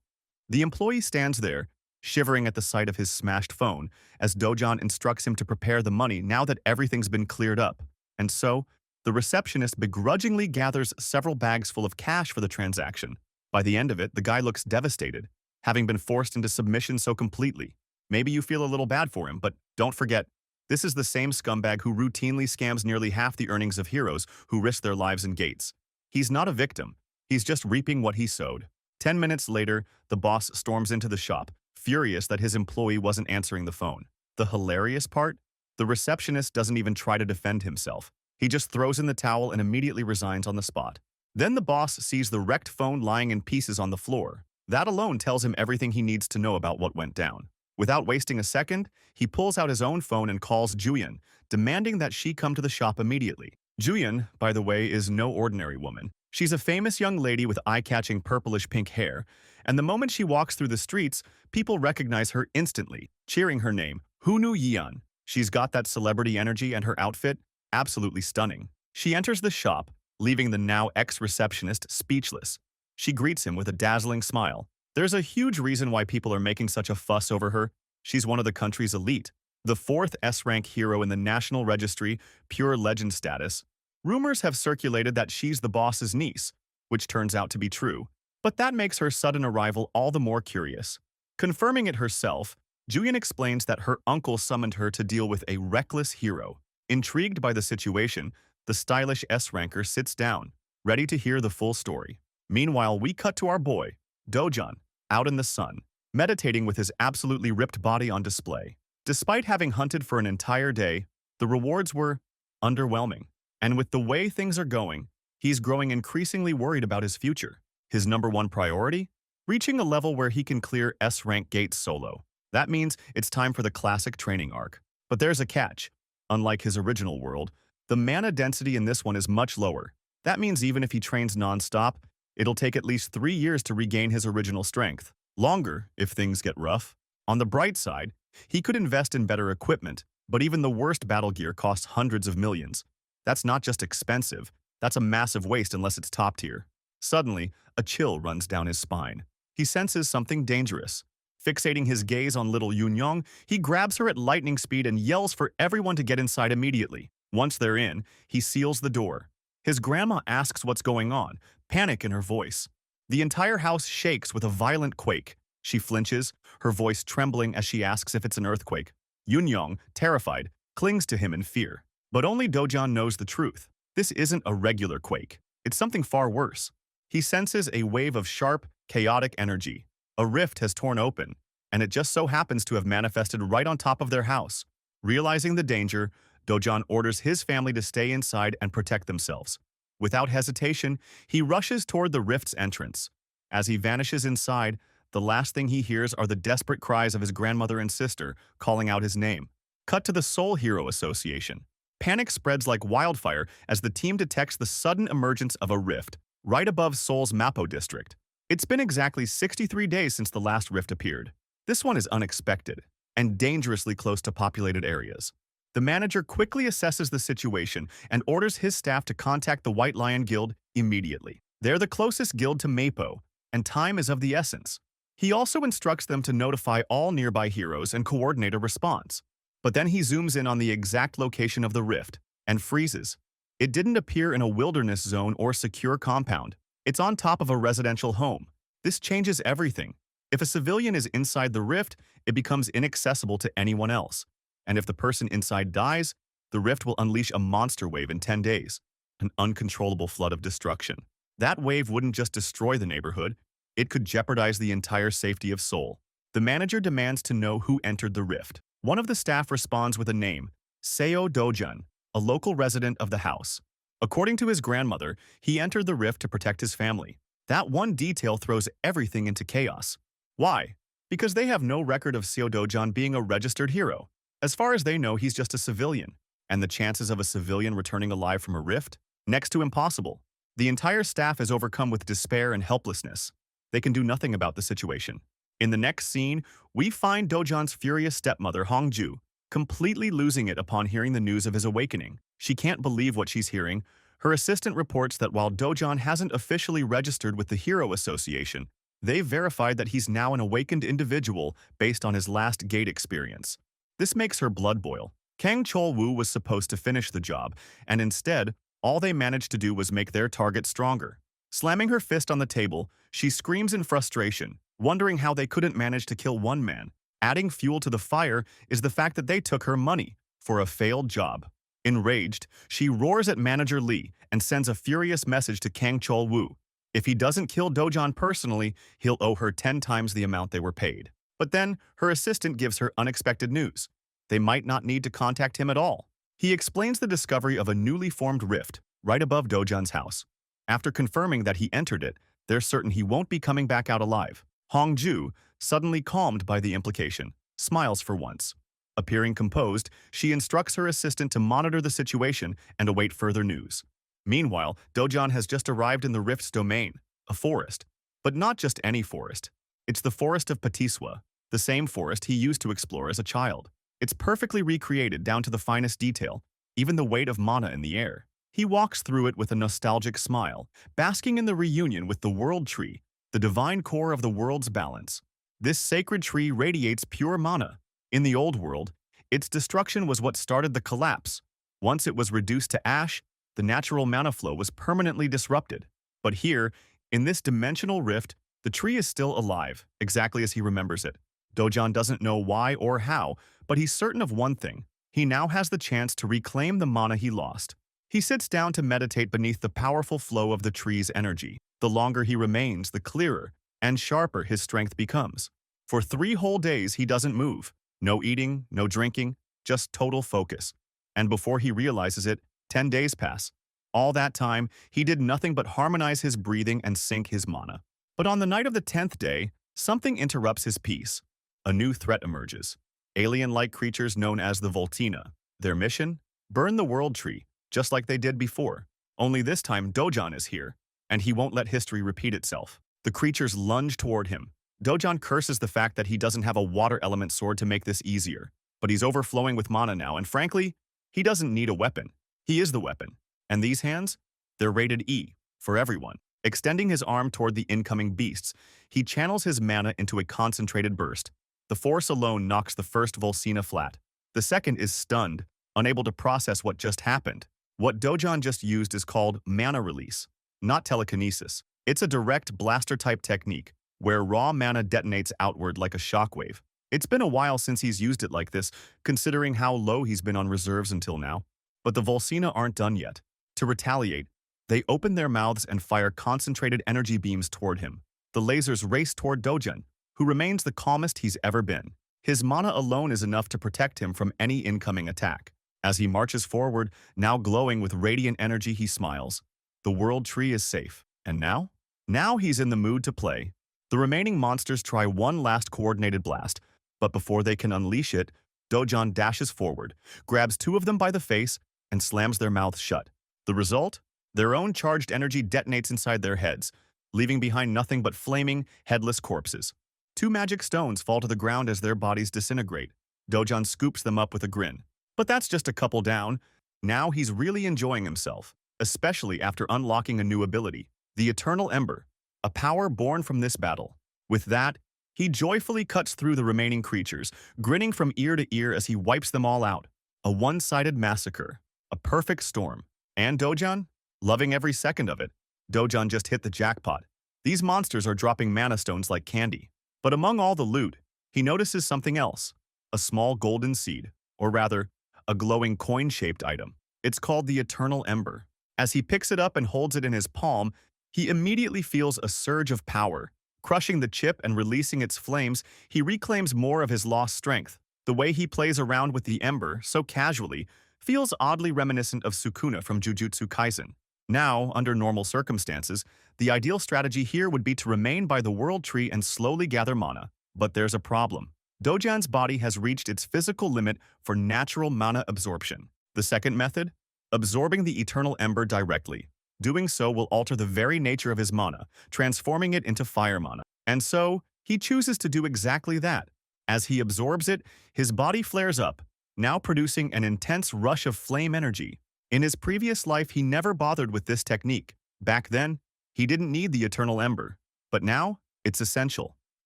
The employee stands there, shivering at the sight of his smashed phone, as Dojan instructs him to prepare the money now that everything's been cleared up. And so, the receptionist begrudgingly gathers several bags full of cash for the transaction. By the end of it, the guy looks devastated, having been forced into submission so completely. Maybe you feel a little bad for him, but don't forget, this is the same scumbag who routinely scams nearly half the earnings of heroes who risk their lives in gates. He's not a victim. He's just reaping what he sowed. 10 minutes later, the boss storms into the shop, furious that his employee wasn't answering the phone. The hilarious part? The receptionist doesn't even try to defend himself. He just throws in the towel and immediately resigns on the spot. Then the boss sees the wrecked phone lying in pieces on the floor. That alone tells him everything he needs to know about what went down. Without wasting a second, he pulls out his own phone and calls Juyeon, demanding that she come to the shop immediately. Juyeon, by the way, is no ordinary woman. She's a famous young lady with eye-catching purplish-pink hair, and the moment she walks through the streets, people recognize her instantly, cheering her name, Hunu Yeon. She's got that celebrity energy and her outfit, absolutely stunning. She enters the shop, leaving the now ex-receptionist speechless. She greets him with a dazzling smile. There's a huge reason why people are making such a fuss over her. She's one of the country's elite, the 4th S-rank hero in the National Registry, pure legend status. Rumors have circulated that she's the boss's niece, which turns out to be true. But that makes her sudden arrival all the more curious. Confirming it herself, Juyeon explains that her uncle summoned her to deal with a reckless hero. Intrigued by the situation, the stylish S-ranker sits down, ready to hear the full story. Meanwhile, we cut to our boy, Dojan, out in the sun, meditating with his absolutely ripped body on display. Despite having hunted for an entire day, the rewards were underwhelming. And with the way things are going, he's growing increasingly worried about his future. His #1 priority? Reaching a level where he can clear S-rank gates solo. That means it's time for the classic training arc. But there's a catch. Unlike his original world, the mana density in this one is much lower. That means even if he trains non-stop, it'll take at least 3 years to regain his original strength. Longer, if things get rough. On the bright side, he could invest in better equipment, but even the worst battle gear costs hundreds of millions. That's not just expensive, that's a massive waste unless it's top tier. Suddenly, a chill runs down his spine. He senses something dangerous. Fixating his gaze on little Yunyong, he grabs her at lightning speed and yells for everyone to get inside immediately. Once they're in, he seals the door. His grandma asks what's going on, panic in her voice. The entire house shakes with a violent quake. She flinches, her voice trembling as she asks if it's an earthquake. Yunyong, terrified, clings to him in fear. But only Dojan knows the truth. This isn't a regular quake. It's something far worse. He senses a wave of sharp, chaotic energy. A rift has torn open, and it just so happens to have manifested right on top of their house. Realizing the danger, Dojan orders his family to stay inside and protect themselves. Without hesitation, he rushes toward the rift's entrance. As he vanishes inside, the last thing he hears are the desperate cries of his grandmother and sister, calling out his name. Cut to the Soul Hero Association. Panic spreads like wildfire as the team detects the sudden emergence of a rift, right above Seoul's Mapo district. It's been exactly 63 days since the last rift appeared. This one is unexpected, and dangerously close to populated areas. The manager quickly assesses the situation and orders his staff to contact the White Lion Guild immediately. They're the closest guild to Mapo, and time is of the essence. He also instructs them to notify all nearby heroes and coordinate a response. But then he zooms in on the exact location of the rift and freezes. It didn't appear in a wilderness zone or secure compound. It's on top of a residential home. This changes everything. If a civilian is inside the rift, it becomes inaccessible to anyone else. And if the person inside dies, the rift will unleash a monster wave in 10 days, an uncontrollable flood of destruction. That wave wouldn't just destroy the neighborhood, it could jeopardize the entire safety of Seoul. The manager demands to know who entered the rift. One of the staff responds with a name, Seo Dojan, a local resident of the house. According to his grandmother, he entered the rift to protect his family. That one detail throws everything into chaos. Why? Because they have no record of Seo Dojan being a registered hero. As far as they know, he's just a civilian, and the chances of a civilian returning alive from a rift? Next to impossible. The entire staff is overcome with despair and helplessness. They can do nothing about the situation. In the next scene, we find Dojan's furious stepmother, Hongju, completely losing it upon hearing the news of his awakening. She can't believe what she's hearing. Her assistant reports that while Dojan hasn't officially registered with the Hero Association, they've verified that he's now an awakened individual based on his last gate experience. This makes her blood boil. Kang Chol-woo was supposed to finish the job, and instead, all they managed to do was make their target stronger. Slamming her fist on the table, she screams in frustration, wondering how they couldn't manage to kill one man. Adding fuel to the fire is the fact that they took her money for a failed job. Enraged, she roars at manager Lee and sends a furious message to Kang Chol-woo. If he doesn't kill Dojan personally, he'll owe her 10 times the amount they were paid. But then, her assistant gives her unexpected news. They might not need to contact him at all. He explains the discovery of a newly formed rift right above Dojan's house. After confirming that he entered it, they're certain he won't be coming back out alive. Hongju, suddenly calmed by the implication, smiles for once. Appearing composed, she instructs her assistant to monitor the situation and await further news. Meanwhile, Dojan has just arrived in the rift's domain, a forest. But not just any forest. It's the forest of Patiswa, the same forest he used to explore as a child. It's perfectly recreated down to the finest detail, even the weight of mana in the air. He walks through it with a nostalgic smile, basking in the reunion with the World Tree, the divine core of the world's balance. This sacred tree radiates pure mana. In the old world, its destruction was what started the collapse. Once it was reduced to ash, the natural mana flow was permanently disrupted. But here, in this dimensional rift, the tree is still alive, exactly as he remembers it. Dojan doesn't know why or how, but he's certain of one thing. He now has the chance to reclaim the mana he lost. He sits down to meditate beneath the powerful flow of the tree's energy. The longer he remains, the clearer and sharper his strength becomes. For 3 whole days, he doesn't move. No eating, no drinking, just total focus. And before he realizes it, 10 days pass. All that time, he did nothing but harmonize his breathing and sync his mana. But on the night of the 10th day, something interrupts his peace. A new threat emerges. Alien-like creatures known as the Voltina. Their mission? Burn the World Tree, just like they did before. Only this time, Dojan is here, and he won't let history repeat itself. The creatures lunge toward him. Dojan curses the fact that he doesn't have a water element sword to make this easier. But he's overflowing with mana now, and frankly, he doesn't need a weapon. He is the weapon. And these hands? They're rated E, for everyone. Extending his arm toward the incoming beasts, he channels his mana into a concentrated burst. The force alone knocks the first Volcina flat. The second is stunned, unable to process what just happened. What Dojan just used is called mana release, not telekinesis. It's a direct blaster-type technique where raw mana detonates outward like a shockwave. It's been a while since he's used it like this, considering how low he's been on reserves until now. But the Volsina aren't done yet. To retaliate, they open their mouths and fire concentrated energy beams toward him. The lasers race toward Dojan, who remains the calmest he's ever been. His mana alone is enough to protect him from any incoming attack. As he marches forward, now glowing with radiant energy, he smiles. The world tree is safe. And now? Now he's in the mood to play. The remaining monsters try one last coordinated blast, but before they can unleash it, Dojan dashes forward, grabs two of them by the face, and slams their mouths shut. The result? Their own charged energy detonates inside their heads, leaving behind nothing but flaming, headless corpses. Two magic stones fall to the ground as their bodies disintegrate. Dojan scoops them up with a grin. But that's just a couple down. Now he's really enjoying himself, especially after unlocking a new ability, the Eternal Ember, a power born from this battle. With that, he joyfully cuts through the remaining creatures, grinning from ear to ear as he wipes them all out. A one-sided massacre, a perfect storm. And Dojan? Loving every second of it. Dojan just hit the jackpot. These monsters are dropping mana stones like candy. But among all the loot, he notices something else, a small golden seed, or rather, a glowing coin-shaped item. It's called the Eternal Ember. As he picks it up and holds it in his palm, he immediately feels a surge of power. Crushing the chip and releasing its flames, he reclaims more of his lost strength. The way he plays around with the ember, so casually, feels oddly reminiscent of Sukuna from Jujutsu Kaisen. Now, under normal circumstances, the ideal strategy here would be to remain by the world tree and slowly gather mana. But there's a problem. Dojan's body has reached its physical limit for natural mana absorption. The second method? Absorbing the Eternal Ember directly. Doing so will alter the very nature of his mana, transforming it into fire mana. And so, he chooses to do exactly that. As he absorbs it, his body flares up, now producing an intense rush of flame energy. In his previous life, he never bothered with this technique. Back then, he didn't need the Eternal Ember. But now, it's essential.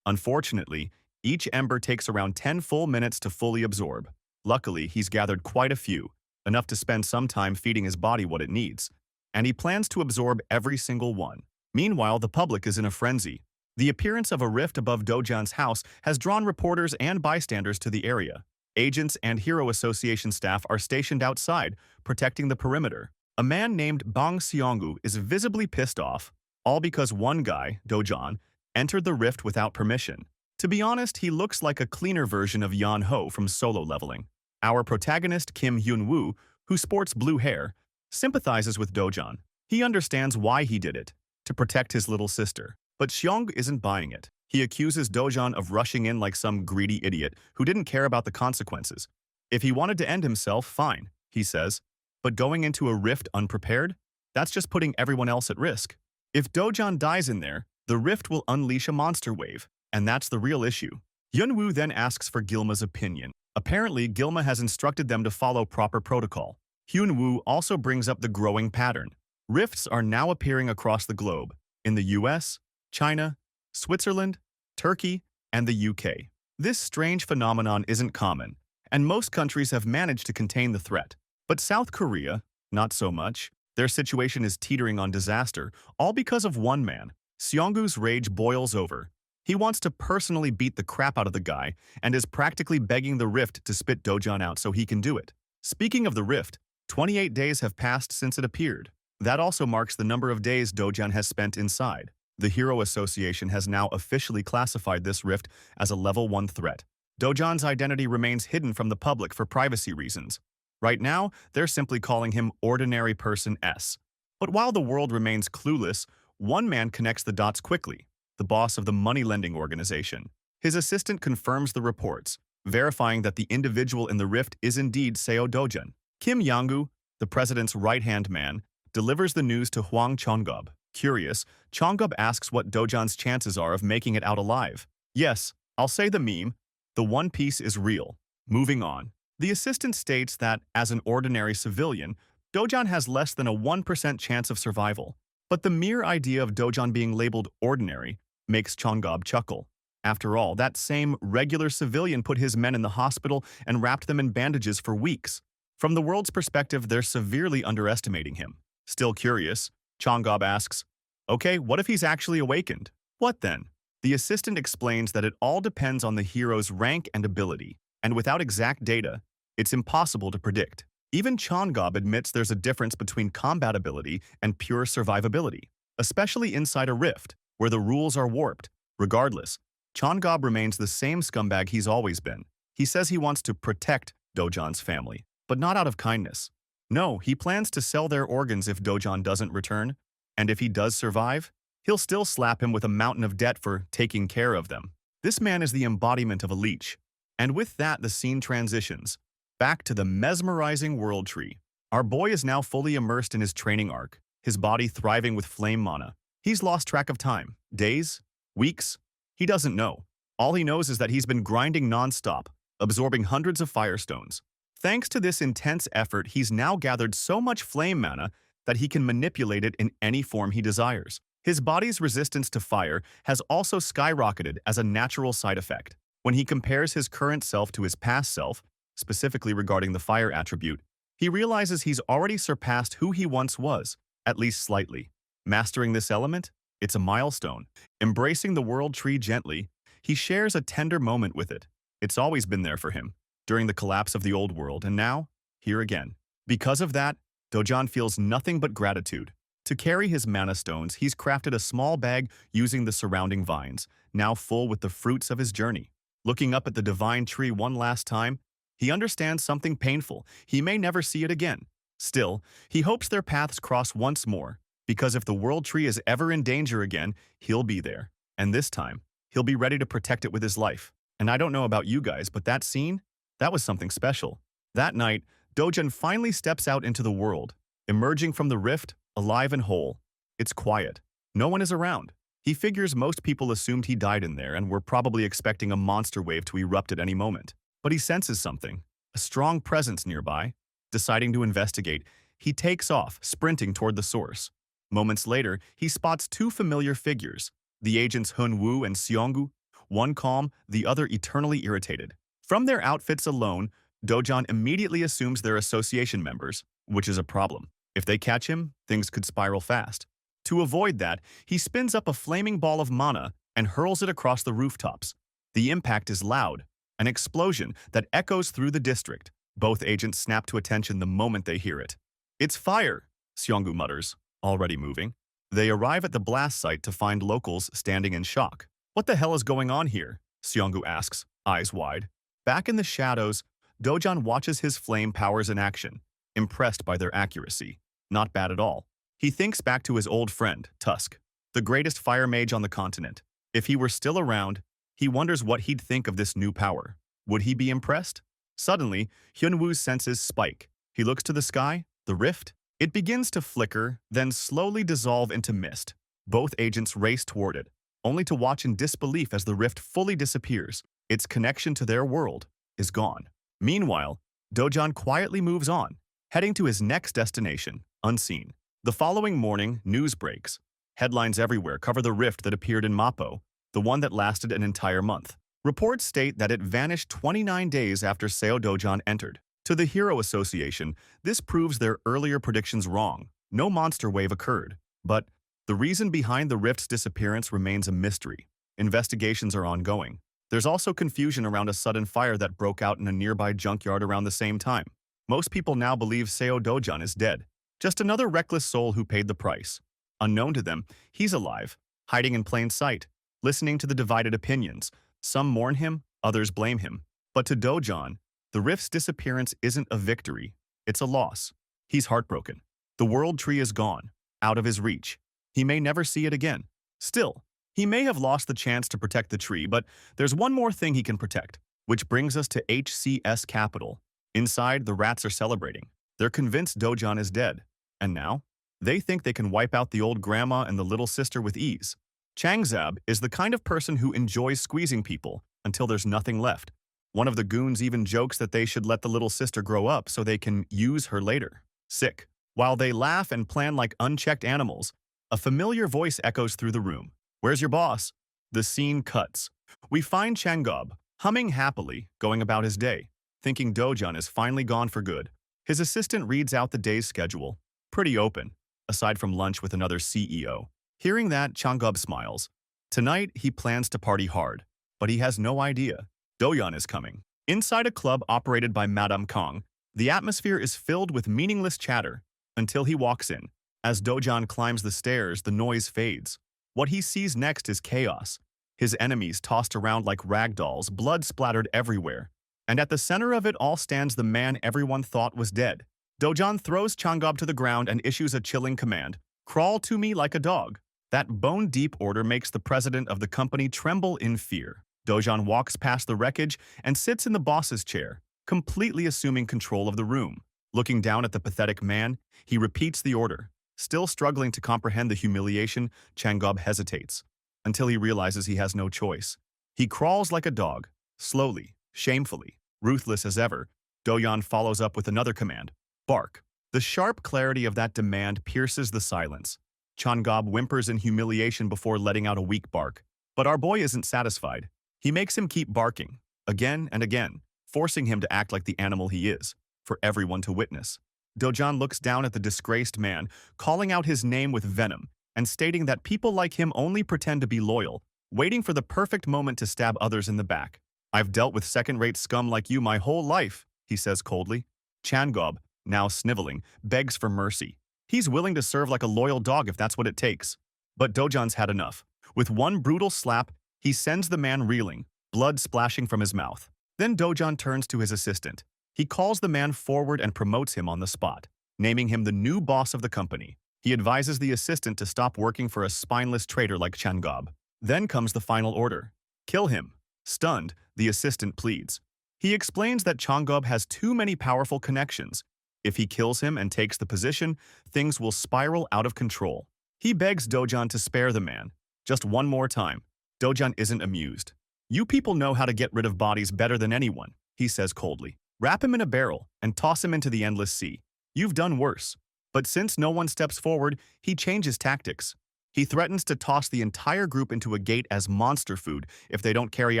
Unfortunately, each ember takes around 10 full minutes to fully absorb. Luckily, he's gathered quite a few, enough to spend some time feeding his body what it needs. And he plans to absorb every single one. Meanwhile, the public is in a frenzy. The appearance of a rift above Dojan's house has drawn reporters and bystanders to the area. Agents and Hero Association staff are stationed outside, protecting the perimeter. A man named Bang Xionggu is visibly pissed off, all because one guy, Dojan, entered the rift without permission. To be honest, he looks like a cleaner version of Yan Ho from Solo Leveling. Our protagonist, Kim Hyun-woo, who sports blue hair, sympathizes with Dojan. He understands why he did it, to protect his little sister. But Xiong isn't buying it. He accuses Dojan of rushing in like some greedy idiot who didn't care about the consequences. If he wanted to end himself, fine, he says. But going into a rift unprepared? That's just putting everyone else at risk. If Dojan dies in there, the rift will unleash a monster wave, and that's the real issue. Hyun-woo then asks for Gilma's opinion. Apparently, Gilma has instructed them to follow proper protocol. Hyun-woo also brings up the growing pattern. Rifts are now appearing across the globe, in the US, China, Switzerland, Turkey, and the UK. This strange phenomenon isn't common, and most countries have managed to contain the threat. But South Korea, not so much. Their situation is teetering on disaster, all because of one man. Xionggu's rage boils over. He wants to personally beat the crap out of the guy and is practically begging the rift to spit Dojan out so he can do it. Speaking of the rift, 28 days have passed since it appeared. That also marks the number of days Dojan has spent inside. The Hero Association has now officially classified this rift as a Level 1 threat. Dojan's identity remains hidden from the public for privacy reasons. Right now, they're simply calling him Ordinary Person S. But while the world remains clueless, one man connects the dots quickly, the boss of the money-lending organization. His assistant confirms the reports, verifying that the individual in the rift is indeed Seo Dojan. Kim Yanggu, the president's right-hand man, delivers the news to Hwang Chonggub. Curious, Chonggub asks what Dojan's chances are of making it out alive. Yes, I'll say the meme. The One Piece is real. Moving on. The assistant states that, as an ordinary civilian, Dojan has less than a 1% chance of survival. But the mere idea of Dojan being labeled ordinary makes Chonggub chuckle. After all, that same regular civilian put his men in the hospital and wrapped them in bandages for weeks. From the world's perspective, they're severely underestimating him. Still curious, Changab asks, "Okay, what if he's actually awakened? What then?" The assistant explains that it all depends on the hero's rank and ability, and without exact data, it's impossible to predict. Even Changab admits there's a difference between combat ability and pure survivability, especially inside a rift, where the rules are warped. Regardless, Changab remains the same scumbag he's always been. He says he wants to protect Dojan's family, but not out of kindness. No, he plans to sell their organs if Dojan doesn't return, and if he does survive, he'll still slap him with a mountain of debt for taking care of them. This man is the embodiment of a leech. And with that, the scene transitions back to the mesmerizing world tree. Our boy is now fully immersed in his training arc, his body thriving with flame mana. He's lost track of time. Days? Weeks? He doesn't know. All he knows is that he's been grinding non-stop, absorbing hundreds of firestones. Thanks to this intense effort, he's now gathered so much flame mana that he can manipulate it in any form he desires. His body's resistance to fire has also skyrocketed as a natural side effect. When he compares his current self to his past self, specifically regarding the fire attribute, he realizes he's already surpassed who he once was, at least slightly. Mastering this element? It's a milestone. Embracing the world tree gently, he shares a tender moment with it. It's always been there for him, during the collapse of the old world, and now, here again. Because of that, Dojan feels nothing but gratitude. To carry his mana stones, he's crafted a small bag using the surrounding vines, now full with the fruits of his journey. Looking up at the divine tree one last time, he understands something painful. He may never see it again. Still, he hopes their paths cross once more, because if the world tree is ever in danger again, he'll be there. And this time, he'll be ready to protect it with his life. And I don't know about you guys, but that scene? That was something special. That night, Dojan finally steps out into the world, emerging from the rift, alive and whole. It's quiet. No one is around. He figures most people assumed he died in there and were probably expecting a monster wave to erupt at any moment. But he senses something, a strong presence nearby. Deciding to investigate, he takes off, sprinting toward the source. Moments later, he spots two familiar figures, the agents Hunwoo and Seonggu, one calm, the other eternally irritated. From their outfits alone, Dojan immediately assumes they're association members, which is a problem. If they catch him, things could spiral fast. To avoid that, he spins up a flaming ball of mana and hurls it across the rooftops. The impact is loud, an explosion that echoes through the district. Both agents snap to attention the moment they hear it. "It's fire," Seonggu mutters, already moving. They arrive at the blast site to find locals standing in shock. "What the hell is going on here?" Seonggu asks, eyes wide. Back in the shadows, Dojan watches his flame powers in action, impressed by their accuracy. Not bad at all. He thinks back to his old friend, Tusk, the greatest fire mage on the continent. If he were still around, he wonders what he'd think of this new power. Would he be impressed? Suddenly, Hyunwoo's senses spike. He looks to the sky, the rift. It begins to flicker, then slowly dissolve into mist. Both agents race toward it, only to watch in disbelief as the rift fully disappears. Its connection to their world is gone. Meanwhile, Dojan quietly moves on, heading to his next destination, unseen. The following morning, news breaks. Headlines everywhere cover the rift that appeared in Mappo, the one that lasted an entire month. Reports state that it vanished 29 days after Seo Dojan entered. To the Hero Association, this proves their earlier predictions wrong. No monster wave occurred. But the reason behind the rift's disappearance remains a mystery. Investigations are ongoing. There's also confusion around a sudden fire that broke out in a nearby junkyard around the same time. Most people now believe Seo Dojan is dead. Just another reckless soul who paid the price. Unknown to them, he's alive, hiding in plain sight, listening to the divided opinions. Some mourn him, others blame him. But to Dojan, the rift's disappearance isn't a victory, it's a loss. He's heartbroken. The world tree is gone, out of his reach. He may never see it again. Still, he may have lost the chance to protect the tree, but there's one more thing he can protect. Which brings us to HCS Capital. Inside, the rats are celebrating. They're convinced Dojan is dead. And now, they think they can wipe out the old grandma and the little sister with ease. Changzab is the kind of person who enjoys squeezing people until there's nothing left. One of the goons even jokes that they should let the little sister grow up so they can use her later. Sick. While they laugh and plan like unchecked animals, a familiar voice echoes through the room. "Where's your boss?" The scene cuts. We find Changab, humming happily, going about his day, thinking Dojan is finally gone for good. His assistant reads out the day's schedule. Pretty open, aside from lunch with another CEO. Hearing that, Changob smiles. Tonight, he plans to party hard, but he has no idea. Dojan is coming. Inside a club operated by Madame Kong, the atmosphere is filled with meaningless chatter until he walks in. As Dojan climbs the stairs, the noise fades. What he sees next is chaos. His enemies tossed around like rag dolls, blood splattered everywhere. And at the center of it all stands the man everyone thought was dead. Dojan throws Changob to the ground and issues a chilling command. Crawl to me like a dog. That bone-deep order makes the president of the company tremble in fear. Dojan walks past the wreckage and sits in the boss's chair, completely assuming control of the room. Looking down at the pathetic man, he repeats the order. Still struggling to comprehend the humiliation, Changob hesitates, until he realizes he has no choice. He crawls like a dog, slowly, shamefully, ruthless as ever. Dojan follows up with another command. Bark. The sharp clarity of that demand pierces the silence. Changob whimpers in humiliation before letting out a weak bark. But our boy isn't satisfied. He makes him keep barking, again and again, forcing him to act like the animal he is, for everyone to witness. Dojan looks down at the disgraced man, calling out his name with venom, and stating that people like him only pretend to be loyal, waiting for the perfect moment to stab others in the back. I've dealt with second-rate scum like you my whole life, he says coldly. Changob, now sniveling, begs for mercy. He's willing to serve like a loyal dog if that's what it takes. But Dojan's had enough. With one brutal slap, he sends the man reeling, blood splashing from his mouth. Then Dojan turns to his assistant. He calls the man forward and promotes him on the spot, naming him the new boss of the company. He advises the assistant to stop working for a spineless traitor like Changob. Then comes the final order. Kill him. Stunned, the assistant pleads. He explains that Changob has too many powerful connections. If he kills him and takes the position, things will spiral out of control. He begs Dojan to spare the man. Just one more time. Dojan isn't amused. You people know how to get rid of bodies better than anyone, he says coldly. Wrap him in a barrel and toss him into the endless sea. You've done worse. But since no one steps forward, he changes tactics. He threatens to toss the entire group into a gate as monster food if they don't carry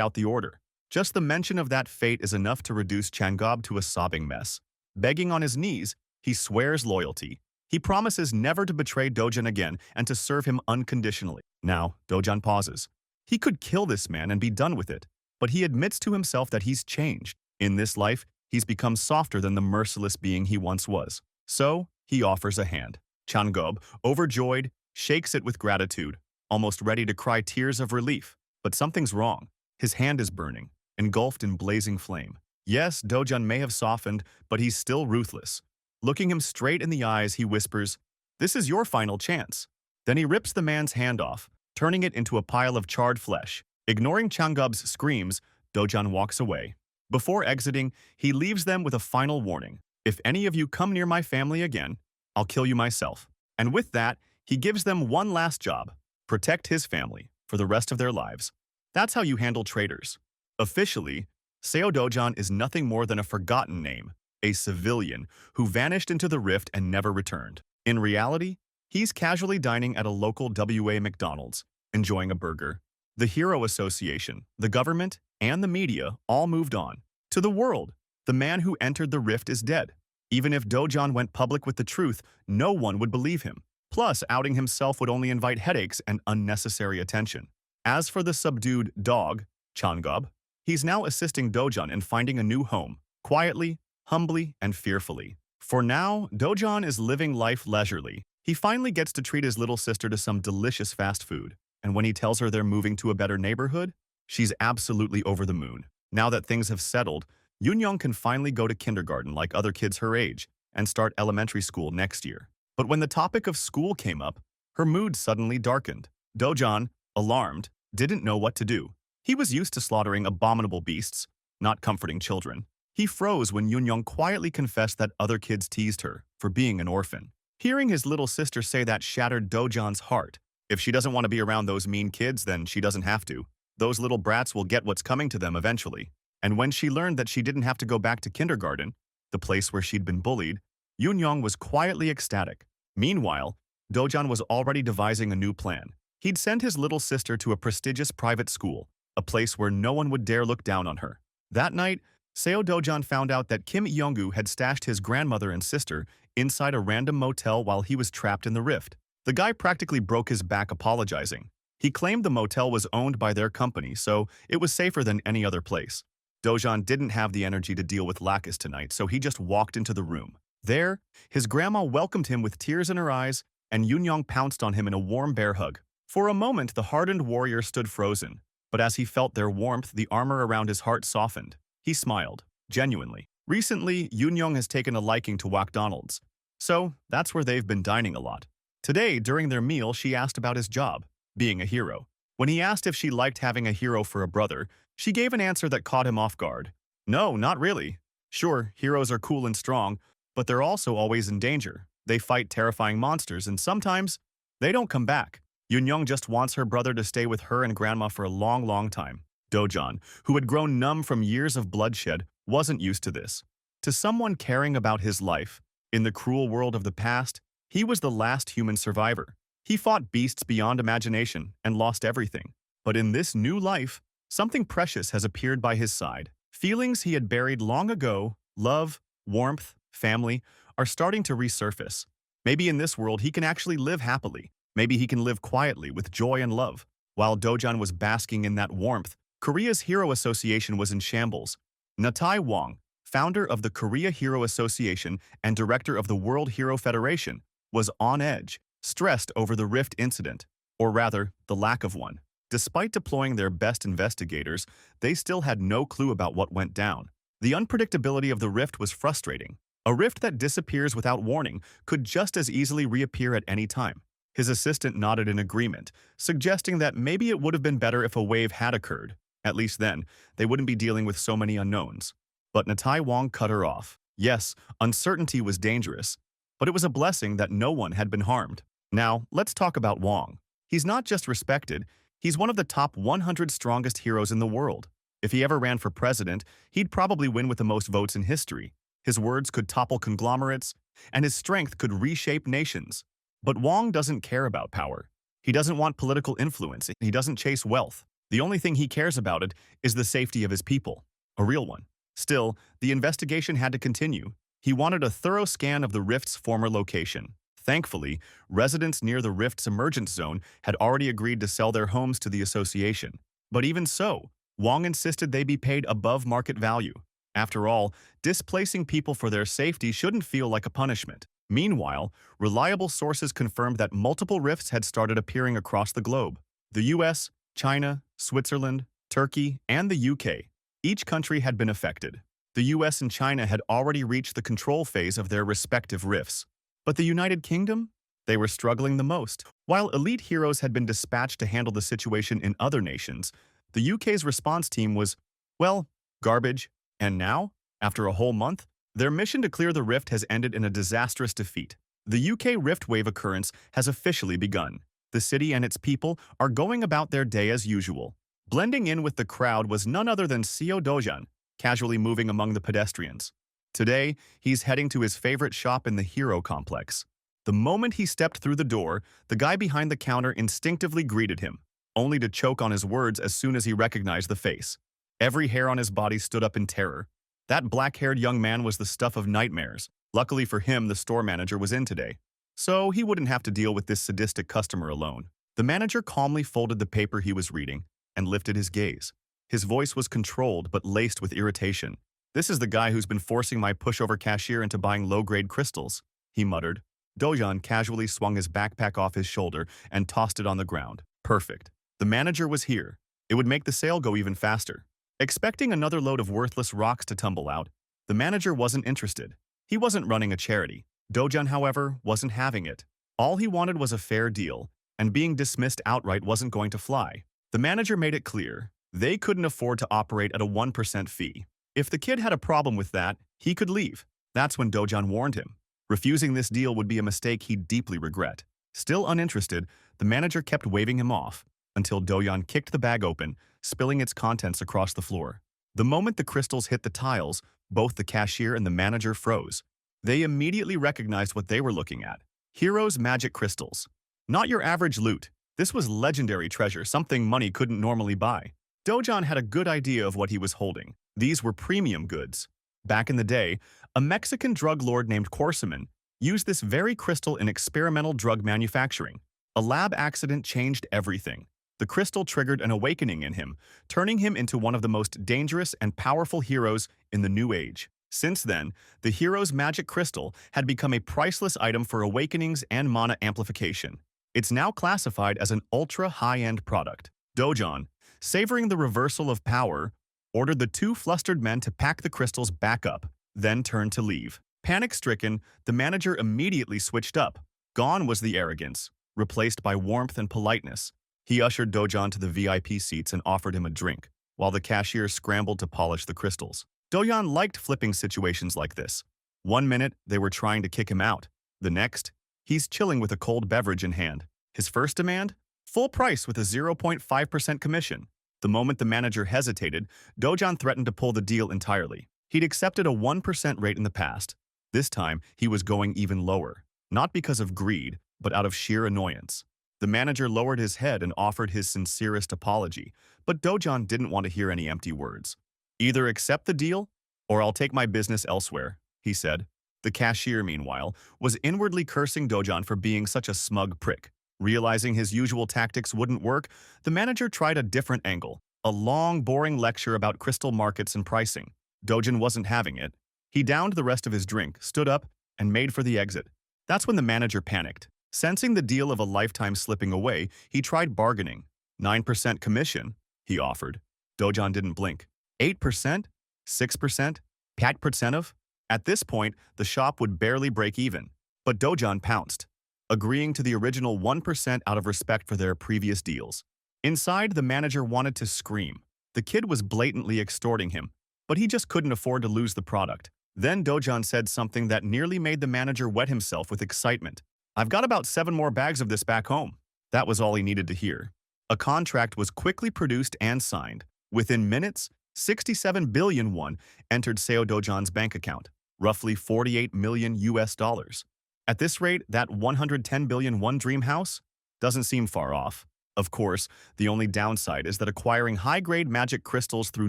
out the order. Just the mention of that fate is enough to reduce Changob to a sobbing mess. Begging on his knees, he swears loyalty. He promises never to betray Dojan again and to serve him unconditionally. Now, Dojan pauses. He could kill this man and be done with it, but he admits to himself that he's changed. In this life, he's become softer than the merciless being he once was. So, he offers a hand. Changob, overjoyed, shakes it with gratitude, almost ready to cry tears of relief. But something's wrong. His hand is burning, engulfed in blazing flame. Yes, Dojan may have softened, but he's still ruthless. Looking him straight in the eyes, he whispers, "This is your final chance." Then he rips the man's hand off, turning it into a pile of charred flesh. Ignoring Changob's screams, Dojan walks away. Before exiting, he leaves them with a final warning. If any of you come near my family again, I'll kill you myself. And with that, he gives them one last job. Protect his family for the rest of their lives. That's how you handle traitors. Officially, Seo Dojan is nothing more than a forgotten name, a civilian who vanished into the rift and never returned. In reality, he's casually dining at a local WA McDonald's, enjoying a burger. The Hero Association, the government, and the media all moved on. To the world, the man who entered the rift is dead. Even if Dojan went public with the truth, no one would believe him. Plus, outing himself would only invite headaches and unnecessary attention. As for the subdued dog, Changob, he's now assisting Dojan in finding a new home, quietly, humbly, and fearfully. For now, Dojan is living life leisurely. He finally gets to treat his little sister to some delicious fast food. And when he tells her they're moving to a better neighborhood, she's absolutely over the moon. Now that things have settled, Yoon can finally go to kindergarten like other kids her age and start elementary school next year. But when the topic of school came up, her mood suddenly darkened. Dojan, alarmed, didn't know what to do. He was used to slaughtering abominable beasts, not comforting children. He froze when Yoon quietly confessed that other kids teased her for being an orphan. Hearing his little sister say that shattered Dojan's heart. If she doesn't want to be around those mean kids, then she doesn't have to. Those little brats will get what's coming to them eventually. And when she learned that she didn't have to go back to kindergarten, the place where she'd been bullied, Yoon was quietly ecstatic. Meanwhile, Dojan was already devising a new plan. He'd send his little sister to a prestigious private school, a place where no one would dare look down on her. That night, Seo Dojan found out that Kim Yonggu had stashed his grandmother and sister inside a random motel while he was trapped in the rift. The guy practically broke his back apologizing. He claimed the motel was owned by their company, so it was safer than any other place. Dojan didn't have the energy to deal with Lacus tonight, so he just walked into the room. There, his grandma welcomed him with tears in her eyes, and Yunyong pounced on him in a warm bear hug. For a moment, the hardened warrior stood frozen, but as he felt their warmth, the armor around his heart softened. He smiled, genuinely. Recently, Yunyong has taken a liking to McDonald's, so that's where they've been dining a lot. Today, during their meal, she asked about his job, being a hero. When he asked if she liked having a hero for a brother, she gave an answer that caught him off guard. No, not really. Sure, heroes are cool and strong, but they're also always in danger. They fight terrifying monsters, and sometimes they don't come back. Yunyong just wants her brother to stay with her and grandma for a long, long time. Dojan, who had grown numb from years of bloodshed, wasn't used to this. To someone caring about his life, in the cruel world of the past, he was the last human survivor. He fought beasts beyond imagination and lost everything. But in this new life, something precious has appeared by his side. Feelings he had buried long ago, love, warmth, family, are starting to resurface. Maybe in this world he can actually live happily. Maybe he can live quietly with joy and love. While Dojan was basking in that warmth, Korea's Hero Association was in shambles. Natai Wong, founder of the Korea Hero Association and director of the World Hero Federation, was on edge, stressed over the rift incident, or rather, the lack of one. Despite deploying their best investigators, they still had no clue about what went down. The unpredictability of the rift was frustrating. A rift that disappears without warning could just as easily reappear at any time. His assistant nodded in agreement, suggesting that maybe it would have been better if a wave had occurred. At least then, they wouldn't be dealing with so many unknowns. But Natai Wong cut her off. Yes, uncertainty was dangerous, but it was a blessing that no one had been harmed. Now, let's talk about Wong. He's not just respected, he's one of the top 100 strongest heroes in the world. If he ever ran for president, he'd probably win with the most votes in history. His words could topple conglomerates, and his strength could reshape nations. But Wong doesn't care about power. He doesn't want political influence. He doesn't chase wealth. The only thing he cares about it is the safety of his people. A real one. Still, the investigation had to continue. He wanted a thorough scan of the rift's former location. Thankfully, residents near the rift's emergence zone had already agreed to sell their homes to the association. But even so, Wong insisted they be paid above market value. After all, displacing people for their safety shouldn't feel like a punishment. Meanwhile, reliable sources confirmed that multiple rifts had started appearing across the globe. The US, China, Switzerland, Turkey, and the UK. Each country had been affected. The US and China had already reached the control phase of their respective rifts. But the United Kingdom? They were struggling the most. While elite heroes had been dispatched to handle the situation in other nations, the UK's response team was, well, garbage. And now, after a whole month, their mission to clear the rift has ended in a disastrous defeat. The UK rift wave occurrence has officially begun. The city and its people are going about their day as usual. Blending in with the crowd was none other than Seo Dojan, casually moving among the pedestrians. Today, he's heading to his favorite shop in the Hero Complex. The moment he stepped through the door, the guy behind the counter instinctively greeted him, only to choke on his words as soon as he recognized the face. Every hair on his body stood up in terror. That black-haired young man was the stuff of nightmares. Luckily for him, the store manager was in today, so he wouldn't have to deal with this sadistic customer alone. The manager calmly folded the paper he was reading and lifted his gaze. His voice was controlled but laced with irritation. "This is the guy who's been forcing my pushover cashier into buying low-grade crystals," he muttered. Dojan casually swung his backpack off his shoulder and tossed it on the ground. Perfect. The manager was here. It would make the sale go even faster. Expecting another load of worthless rocks to tumble out, the manager wasn't interested. He wasn't running a charity. Dojan, however, wasn't having it. All he wanted was a fair deal, and being dismissed outright wasn't going to fly. The manager made it clear they couldn't afford to operate at a 1% fee. If the kid had a problem with that, he could leave. That's when Dojan warned him. Refusing this deal would be a mistake he'd deeply regret. Still uninterested, the manager kept waving him off, until Dojan kicked the bag open, spilling its contents across the floor. The moment the crystals hit the tiles, both the cashier and the manager froze. They immediately recognized what they were looking at. Heroes' magic crystals. Not your average loot. This was legendary treasure, something money couldn't normally buy. Dojan had a good idea of what he was holding. These were premium goods. Back in the day, a Mexican drug lord named Corsaman used this very crystal in experimental drug manufacturing. A lab accident changed everything. The crystal triggered an awakening in him, turning him into one of the most dangerous and powerful heroes in the New Age. Since then, the hero's magic crystal had become a priceless item for awakenings and mana amplification. It's now classified as an ultra-high-end product. Dojan, savoring the reversal of power, ordered the two flustered men to pack the crystals back up, then turned to leave. Panic-stricken, the manager immediately switched up. Gone was the arrogance, replaced by warmth and politeness. He ushered Dojan to the VIP seats and offered him a drink, while the cashier scrambled to polish the crystals. Dojan liked flipping situations like this. One minute, they were trying to kick him out. The next, he's chilling with a cold beverage in hand. His first demand? Full price with a 0.5% commission. The moment the manager hesitated, Dojan threatened to pull the deal entirely. He'd accepted a 1% rate in the past. This time, he was going even lower. Not because of greed, but out of sheer annoyance. The manager lowered his head and offered his sincerest apology, but Dojan didn't want to hear any empty words. "Either accept the deal, or I'll take my business elsewhere," he said. The cashier, meanwhile, was inwardly cursing Dojan for being such a smug prick. Realizing his usual tactics wouldn't work, the manager tried a different angle, a long, boring lecture about crystal markets and pricing. Dojan wasn't having it. He downed the rest of his drink, stood up, and made for the exit. That's when the manager panicked. Sensing the deal of a lifetime slipping away, he tried bargaining. 9% commission, he offered. Dojan didn't blink. 8%? 6%? 5% of? At this point, the shop would barely break even. But Dojan pounced, agreeing to the original 1% out of respect for their previous deals. Inside, the manager wanted to scream. The kid was blatantly extorting him, but he just couldn't afford to lose the product. Then Dojan said something that nearly made the manager wet himself with excitement. "I've got about 7 more bags of this back home." That was all he needed to hear. A contract was quickly produced and signed. Within minutes, 67 billion won entered Seo Dojan's bank account, roughly 48 million US dollars. At this rate, that 110 billion won dream house doesn't seem far off. Of course, the only downside is that acquiring high-grade magic crystals through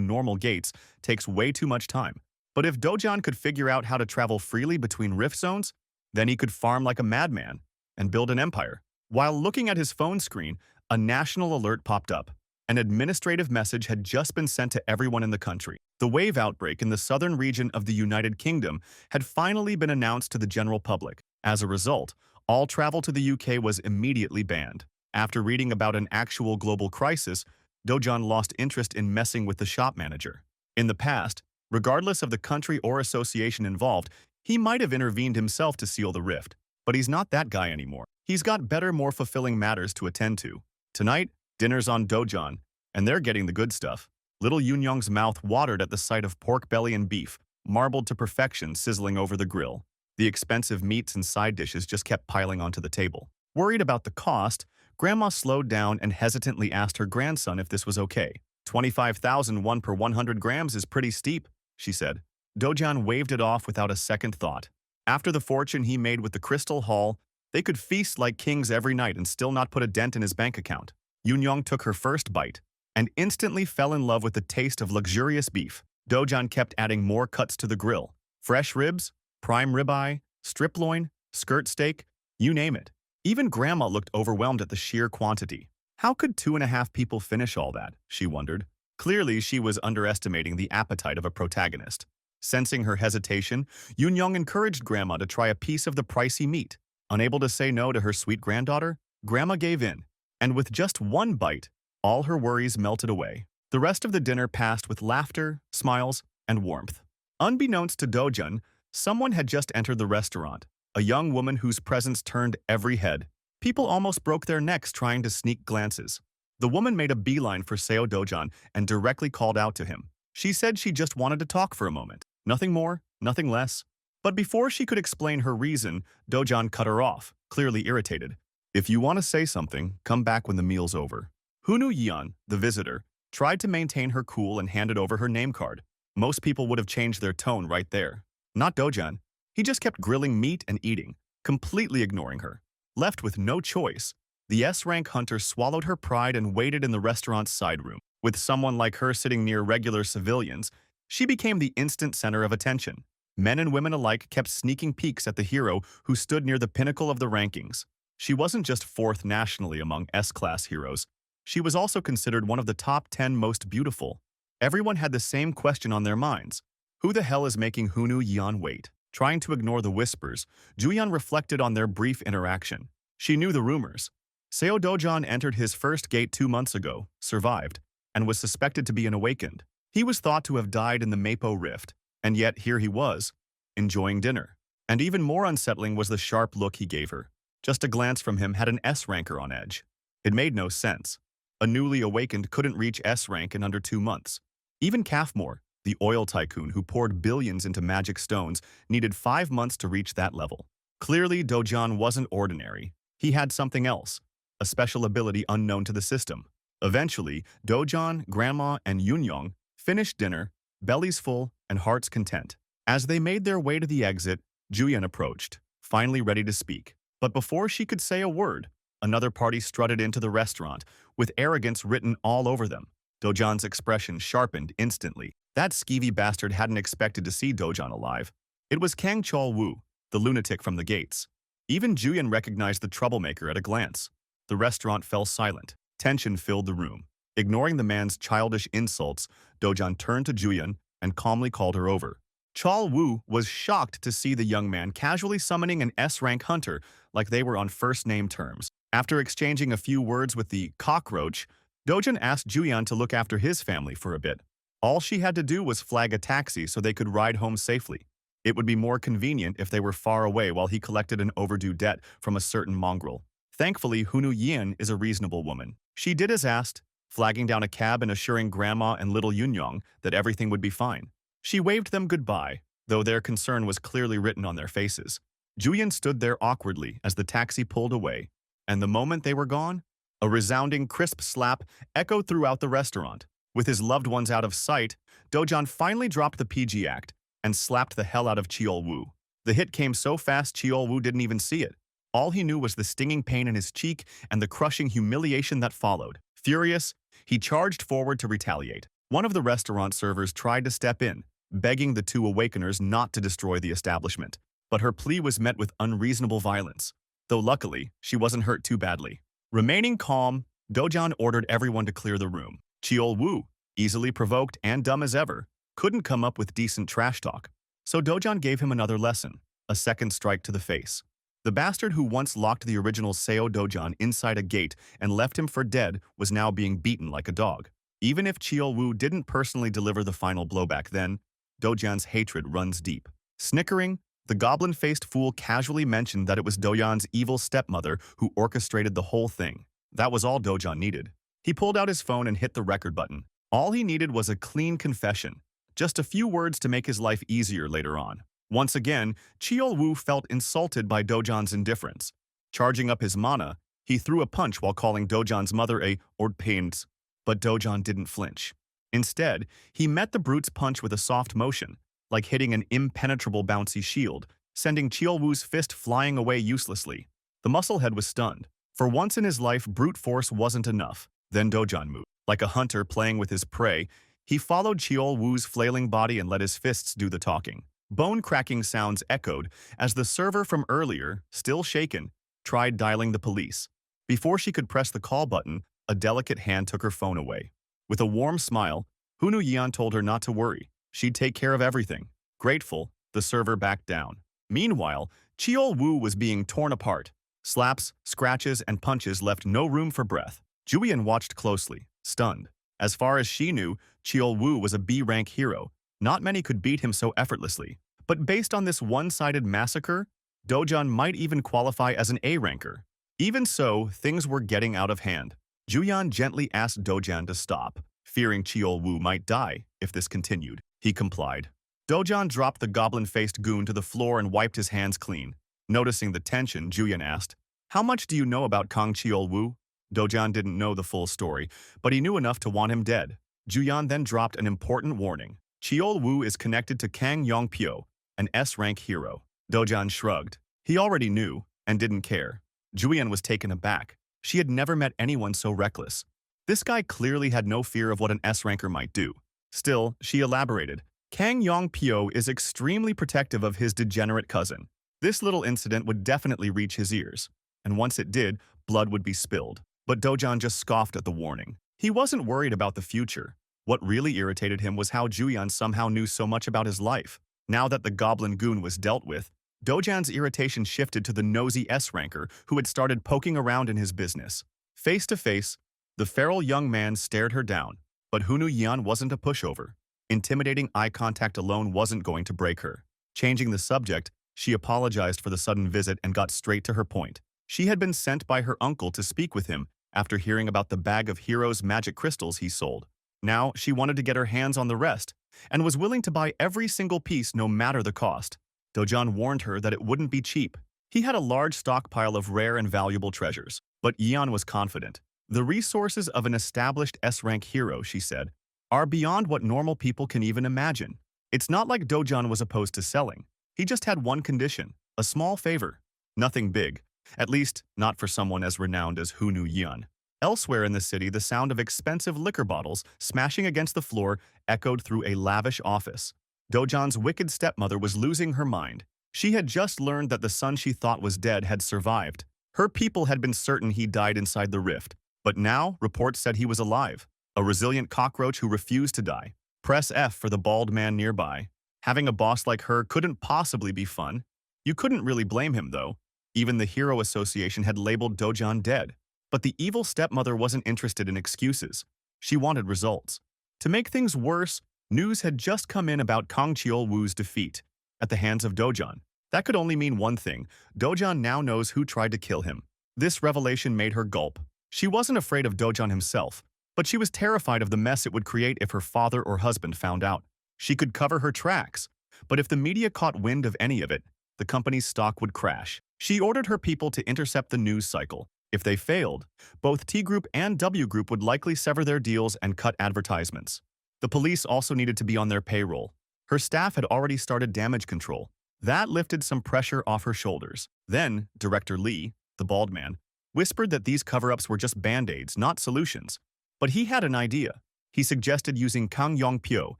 normal gates takes way too much time. But if Dojan could figure out how to travel freely between rift zones, then he could farm like a madman and build an empire. While looking at his phone screen, a national alert popped up. An administrative message had just been sent to everyone in the country. The wave outbreak in the southern region of the United Kingdom had finally been announced to the general public. As a result, all travel to the UK was immediately banned. After reading about an actual global crisis, Dojan lost interest in messing with the shop manager. In the past, regardless of the country or association involved, he might have intervened himself to seal the rift. But he's not that guy anymore. He's got better, more fulfilling matters to attend to. Tonight, dinner's on Dojan, and they're getting the good stuff. Little Yunyong's mouth watered at the sight of pork belly and beef, marbled to perfection sizzling over the grill. The expensive meats and side dishes just kept piling onto the table. Worried about the cost, Grandma slowed down and hesitantly asked her grandson if this was okay. 25,000 won per 100 grams is pretty steep, she said. Dojan waved it off without a second thought. After the fortune he made with the crystal haul, they could feast like kings every night and still not put a dent in his bank account. Yunyong took her first bite and instantly fell in love with the taste of luxurious beef. Dojan kept adding more cuts to the grill. Fresh ribs, prime ribeye, strip loin, skirt steak, you name it. Even Grandma looked overwhelmed at the sheer quantity. How could 2.5 people finish all that, she wondered. Clearly, she was underestimating the appetite of a protagonist. Sensing her hesitation, Yunyong encouraged Grandma to try a piece of the pricey meat. Unable to say no to her sweet granddaughter, Grandma gave in, and with just one bite, all her worries melted away. The rest of the dinner passed with laughter, smiles, and warmth. Unbeknownst to Dojan, someone had just entered the restaurant, a young woman whose presence turned every head. People almost broke their necks trying to sneak glances. The woman made a beeline for Seo Dojan and directly called out to him. She said she just wanted to talk for a moment. Nothing more, nothing less. But before she could explain her reason, Dojan cut her off, clearly irritated. "If you want to say something, come back when the meal's over." Hunu Yeon, the visitor, tried to maintain her cool and handed over her name card. Most people would have changed their tone right there. Not Dojan. He just kept grilling meat and eating, completely ignoring her. Left with no choice, the S-rank hunter swallowed her pride and waited in the restaurant's side room. With someone like her sitting near regular civilians, she became the instant center of attention. Men and women alike kept sneaking peeks at the hero who stood near the pinnacle of the rankings. She wasn't just fourth nationally among S-class heroes. She was also considered one of the top 10 most beautiful. Everyone had the same question on their minds. Who the hell is making Hunu Yeon wait? Trying to ignore the whispers, Juyeon reflected on their brief interaction. She knew the rumors. Seo Dojan entered his first gate 2 months ago, survived, and was suspected to be an awakened. He was thought to have died in the Mapo Rift, and yet here he was, enjoying dinner. And even more unsettling was the sharp look he gave her. Just a glance from him had an S-ranker on edge. It made no sense. A newly awakened couldn't reach S-rank in under 2 months. Even Kafmore, the oil tycoon who poured billions into magic stones, needed 5 months to reach that level. Clearly, Dojan wasn't ordinary. He had something else, a special ability unknown to the system. Eventually, Dojan, Grandma, and Yunyong finished dinner, bellies full and hearts content. As they made their way to the exit, Juyeon approached, finally ready to speak. But before she could say a word, another party strutted into the restaurant, with arrogance written all over them. Dojan's expression sharpened instantly. That skeevy bastard hadn't expected to see Dojan alive. It was Kang Chol-woo, the lunatic from the gates. Even Juyeon recognized the troublemaker at a glance. The restaurant fell silent. Tension filled the room. Ignoring the man's childish insults, Dojan turned to Juyeon and calmly called her over. Chol-woo was shocked to see the young man casually summoning an S-rank hunter like they were on first-name terms. After exchanging a few words with the cockroach, Dojan asked Juyeon to look after his family for a bit. All she had to do was flag a taxi so they could ride home safely. It would be more convenient if they were far away while he collected an overdue debt from a certain mongrel. Thankfully, Hunu Yin is a reasonable woman. She did as asked, flagging down a cab and assuring Grandma and little Yunyong that everything would be fine. She waved them goodbye, though their concern was clearly written on their faces. Juyeon stood there awkwardly as the taxi pulled away, and the moment they were gone, a resounding crisp slap echoed throughout the restaurant. With his loved ones out of sight, Dojan finally dropped the PG act and slapped the hell out of Cheol-woo. The hit came so fast Cheol-woo didn't even see it. All he knew was the stinging pain in his cheek and the crushing humiliation that followed. Furious, he charged forward to retaliate. One of the restaurant servers tried to step in, begging the two awakeners not to destroy the establishment. But her plea was met with unreasonable violence, though luckily, she wasn't hurt too badly. Remaining calm, Dojan ordered everyone to clear the room. Cheol-woo, easily provoked and dumb as ever, couldn't come up with decent trash talk. So Dojan gave him another lesson, a second strike to the face. The bastard who once locked the original Seo Dojan inside a gate and left him for dead was now being beaten like a dog. Even if Cheol-woo didn't personally deliver the final blowback then, Dojan's hatred runs deep. Snickering, the goblin-faced fool casually mentioned that it was Dojan's evil stepmother who orchestrated the whole thing. That was all Dojan needed. He pulled out his phone and hit the record button. All he needed was a clean confession, just a few words to make his life easier later on. Once again, Cheol-woo felt insulted by Dojan's indifference. Charging up his mana, he threw a punch while calling Dojan's mother a ordpains, but Dojan didn't flinch. Instead, he met the brute's punch with a soft motion, like hitting an impenetrable bouncy shield, sending Cheol-woo's fist flying away uselessly. The musclehead was stunned. For once in his life, brute force wasn't enough. Then Dojan moved. Like a hunter playing with his prey, he followed Cheol-woo's flailing body and let his fists do the talking. Bone-cracking sounds echoed as the server from earlier, still shaken, tried dialing the police. Before she could press the call button, a delicate hand took her phone away. With a warm smile, Hunu Yeon told her not to worry. She'd take care of everything. Grateful, the server backed down. Meanwhile, Cheol-woo was being torn apart. Slaps, scratches, and punches left no room for breath. Juyeon watched closely, stunned. As far as she knew, Cheol-woo was a B-rank hero. Not many could beat him so effortlessly. But based on this one-sided massacre, Dojan might even qualify as an A-ranker. Even so, things were getting out of hand. Juyeon gently asked Dojan to stop, fearing Cheol-woo might die if this continued. He complied. Dojan dropped the goblin-faced goon to the floor and wiped his hands clean. Noticing the tension, Juyeon asked, "How much do you know about Kang Cheol-woo?" Dojan didn't know the full story, but he knew enough to want him dead. Juyeon then dropped an important warning. Cheol-woo is connected to Kang Yongpyo, an S-rank hero. Dojan shrugged. He already knew, and didn't care. Juyeon was taken aback. She had never met anyone so reckless. This guy clearly had no fear of what an S-ranker might do. Still, she elaborated, Kang Yong-pyo is extremely protective of his degenerate cousin. This little incident would definitely reach his ears, and once it did, blood would be spilled. But Dojan just scoffed at the warning. He wasn't worried about the future. What really irritated him was how Juyeon somehow knew so much about his life. Now that the goblin goon was dealt with, Dojan's irritation shifted to the nosy S-ranker who had started poking around in his business. Face to face, the feral young man stared her down, but Hunu Yeon wasn't a pushover. Intimidating eye contact alone wasn't going to break her. Changing the subject, she apologized for the sudden visit and got straight to her point. She had been sent by her uncle to speak with him after hearing about the bag of Hero's magic crystals he sold. Now, she wanted to get her hands on the rest and was willing to buy every single piece no matter the cost. Dojan warned her that it wouldn't be cheap. He had a large stockpile of rare and valuable treasures, but Yeon was confident. The resources of an established S-rank hero, she said, are beyond what normal people can even imagine. It's not like Dojan was opposed to selling. He just had one condition, a small favor. Nothing big, at least not for someone as renowned as Hunu Yeon. Elsewhere in the city, the sound of expensive liquor bottles smashing against the floor echoed through a lavish office. Dojan's wicked stepmother was losing her mind. She had just learned that the son she thought was dead had survived. Her people had been certain he died inside the rift, but now reports said he was alive. A resilient cockroach who refused to die. Press F for the bald man nearby. Having a boss like her couldn't possibly be fun. You couldn't really blame him, though. Even the Hero Association had labeled Dojan dead. But the evil stepmother wasn't interested in excuses. She wanted results. To make things worse, news had just come in about Kang Cheol-woo's defeat at the hands of Dojan. That could only mean one thing. Dojan now knows who tried to kill him. This revelation made her gulp. She wasn't afraid of Dojan himself, but she was terrified of the mess it would create if her father or husband found out. She could cover her tracks, but if the media caught wind of any of it, the company's stock would crash. She ordered her people to intercept the news cycle. If they failed, both T Group and W Group would likely sever their deals and cut advertisements. The police also needed to be on their payroll. Her staff had already started damage control. That lifted some pressure off her shoulders. Then, Director Lee, the bald man, whispered that these cover-ups were just band-aids, not solutions. But he had an idea. He suggested using Kang Yong-pyo,